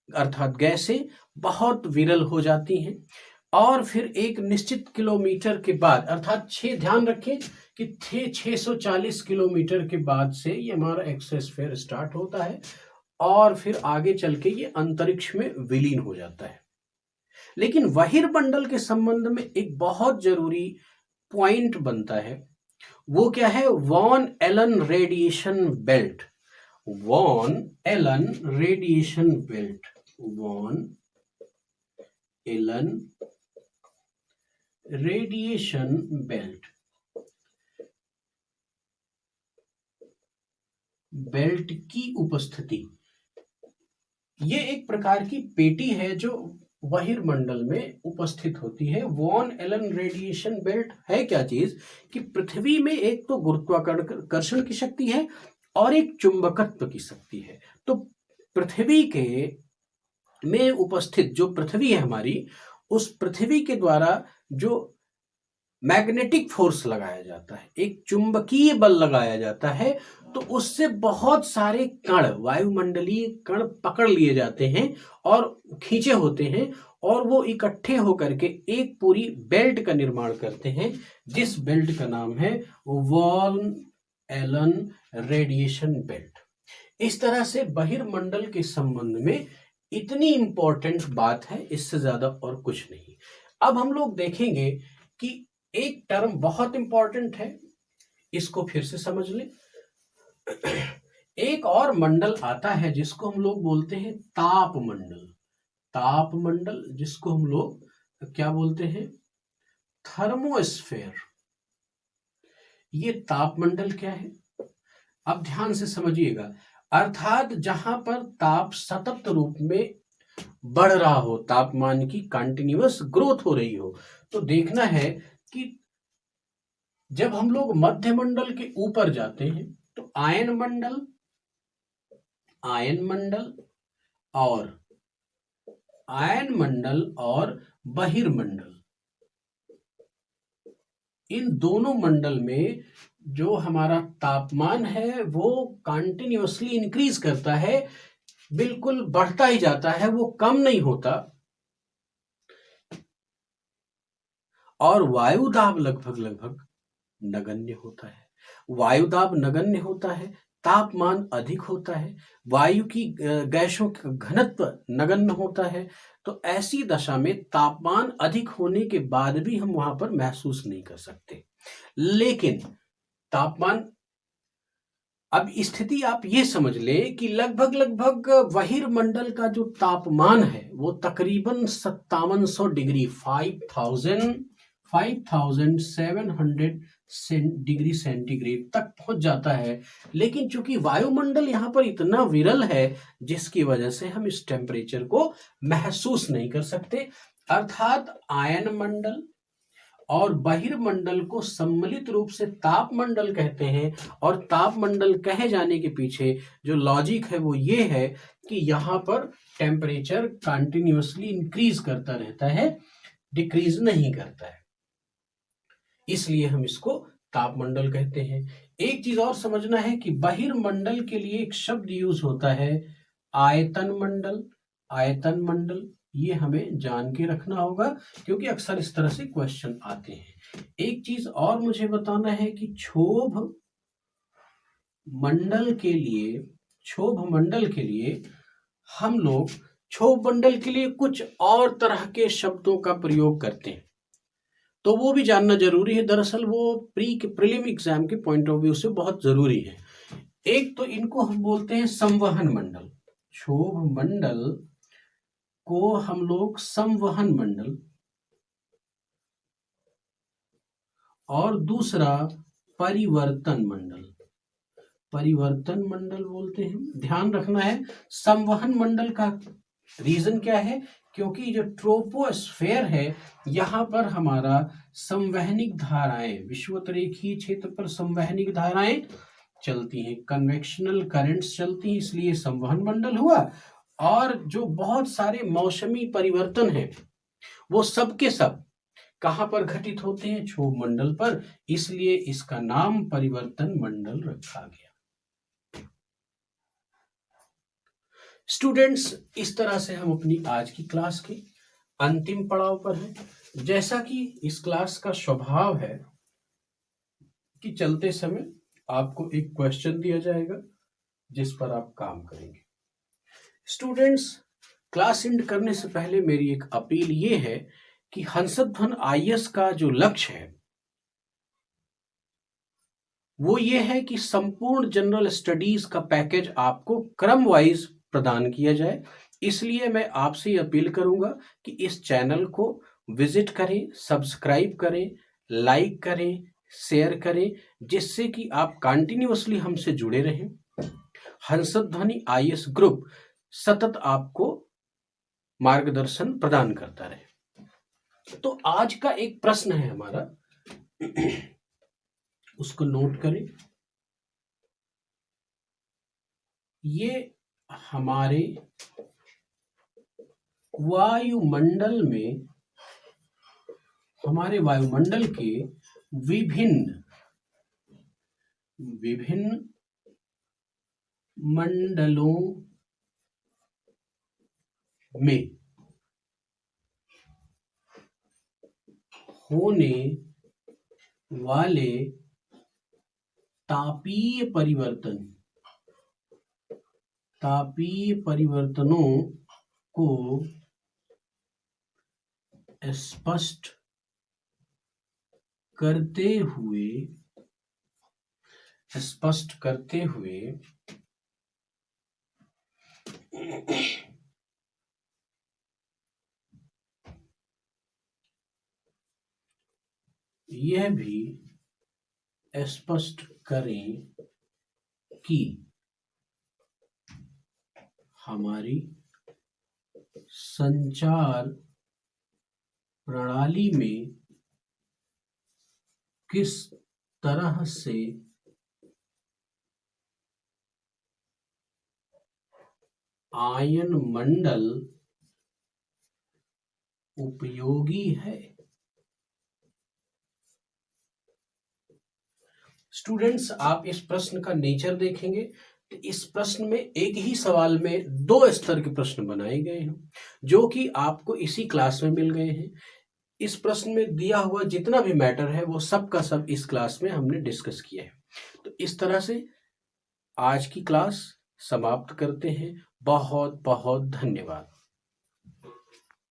अर्थात गैसें बहुत विरल हो जाती हैं और फिर एक निश्चित किलोमीटर के बाद, अर्थात ध्यान रखें कि 640 किलोमीटर के बाद से ये हमारा एक्सोस्फीयर स्टार्ट होता है और फिर आगे चल के ये अंतरिक्ष में विलीन हो जाता है। लेकिन बहिर्मंडल के संबंध में एक बहुत जरूरी पॉइंट बनता है, वो क्या है? Van Allen radiation belt. Van Allen radiation belt, Van Allen radiation belt, belt की उपस्थिति। ये एक प्रकार की पेटी है जो बहिर्मंडल में उपस्थित होती है। वॉन एलन रेडिएशन बेल्ट है क्या चीज? कि पृथ्वी में एक तो गुरुत्वाकर्षण की शक्ति है और एक चुंबकत्व की शक्ति है। तो पृथ्वी के में उपस्थित जो पृथ्वी है हमारी, उस पृथ्वी के द्वारा जो मैग्नेटिक फोर्स लगाया जाता है, एक चुंबकीय बल लगाया जाता है, तो उससे बहुत सारे कण, वायुमंडलीय कण पकड़ लिए जाते हैं और खींचे होते हैं और वो इकट्ठे होकर के एक पूरी बेल्ट का निर्माण करते हैं, जिस बेल्ट का नाम है वॉन एलन रेडिएशन बेल्ट। इस तरह से बहिर्मंडल के संबंध में इतनी इंपॉर्टेंट बात है, इससे ज्यादा और कुछ नहीं। अब हम लोग देखेंगे कि एक टर्म बहुत इंपॉर्टेंट है, इसको फिर से समझ लें। एक और मंडल आता है जिसको हम लोग बोलते हैं तापमंडल। तापमंडल, जिसको हम लोग क्या बोलते हैं? थर्मोस्फेयर। ये तापमंडल क्या है? अब ध्यान से समझिएगा। अर्थात जहां पर ताप सतत रूप में बढ़ रहा हो, तापमान की कंटिन्यूअस ग्रोथ हो रही हो, तो देखना है कि जब हम लोग मध्य मंडल के ऊपर जाते हैं तो आयन मंडल और बहिर्मंडल, इन दोनों मंडल में जो हमारा तापमान है वो कंटिन्यूअसली इंक्रीज करता है, बिल्कुल बढ़ता ही जाता है, वो कम नहीं होता। और वायुदाब लगभग नगण्य होता है। वायुदाब नगण्य होता है, तापमान अधिक होता है, वायु की गैसों का घनत्व नगण्य होता है, तो ऐसी दशा में तापमान अधिक होने के बाद भी हम वहां पर महसूस नहीं कर सकते। लेकिन तापमान, अब स्थिति आप ये समझ लें कि लगभग बहिर्मंडल का जो तापमान है वो तकरीबन 5700 डिग्री 5700 डिग्री सेंटीग्रेड तक पहुंच जाता है। लेकिन चूंकि वायुमंडल यहाँ पर इतना विरल है जिसकी वजह से हम इस टेम्परेचर को महसूस नहीं कर सकते, अर्थात आयन मंडल और बहिर्मंडल को सम्मिलित रूप से तापमंडल कहते हैं। और तापमंडल कहे जाने के पीछे जो लॉजिक है वो ये है कि यहाँ पर टेम्परेचर कंटिन्यूअसली इंक्रीज करता रहता है, डिक्रीज नहीं करता है, इसलिए हम इसको तापमंडल कहते हैं। एक चीज और समझना है कि बहिर्मंडल के लिए एक शब्द यूज होता है आयतन मंडल। आयतन मंडल ये हमें जान के रखना होगा क्योंकि अक्सर इस तरह से क्वेश्चन आते हैं। एक चीज और मुझे बताना है कि क्षोभ मंडल के लिए हम लोग क्षोभ मंडल के लिए कुछ और तरह के शब्दों का प्रयोग करते हैं, तो वो भी जानना जरूरी है। दरअसल वो प्रीलिम एग्जाम के पॉइंट ऑफ व्यू से बहुत जरूरी है। एक तो इनको हम बोलते हैं संवहन मंडल, क्षोभ मंडल को हम लोग संवहन मंडल, और दूसरा परिवर्तन मंडल बोलते हैं। ध्यान रखना है संवहन मंडल का रीजन क्या है, क्योंकि जो ट्रोपोस्फेयर है यहाँ पर हमारा संवहनिक धाराएं, विषुवतरेखीय क्षेत्र पर संवहनिक धाराएं चलती हैं, कन्वेक्शनल करंट्स चलती हैं, इसलिए संवहन मंडल हुआ। और जो बहुत सारे मौसमी परिवर्तन हैं वो सब के सब कहां पर घटित होते हैं, क्षोभ मंडल पर, इसलिए इसका नाम परिवर्तन मंडल रखा गया। स्टूडेंट्स, इस तरह से हम अपनी आज की क्लास के अंतिम पड़ाव पर हैं। जैसा कि इस क्लास का स्वभाव है कि चलते समय आपको एक क्वेश्चन दिया जाएगा जिस पर आप काम करेंगे। स्टूडेंट्स, क्लास एंड करने से पहले मेरी एक अपील ये है कि हंसध्वन आईएएस का जो लक्ष्य है वो ये है कि संपूर्ण जनरल स्टडीज का पैकेज आपको क्रम वाइज प्रदान किया जाए। इसलिए मैं आपसे अपील करूंगा कि इस चैनल को विजिट करें, सब्सक्राइब करें, लाइक करें, शेयर करें, जिससे कि आप कंटिन्यूअसली हमसे जुड़े रहें। हंसध्वनि आईएएस ग्रुप सतत आपको मार्गदर्शन प्रदान करता रहे। तो आज का एक प्रश्न है हमारा, उसको नोट करें। ये हमारे वायुमंडल के विभिन्न मंडलों में होने वाले तापीय परिवर्तनों को स्पष्ट करते हुए यह भी स्पष्ट करें कि हमारी संचार प्रणाली में किस तरह से आयन मंडल उपयोगी है। स्टूडेंट्स, आप इस प्रश्न का नेचर देखेंगे तो इस प्रश्न में एक ही सवाल में 2 स्तर के प्रश्न बनाए गए हैं जो कि आपको इसी क्लास में मिल गए हैं। इस प्रश्न में दिया हुआ जितना भी मैटर है वो सब का सब इस क्लास में हमने डिस्कस किया है। तो इस तरह से आज की क्लास समाप्त करते हैं। बहुत बहुत धन्यवाद।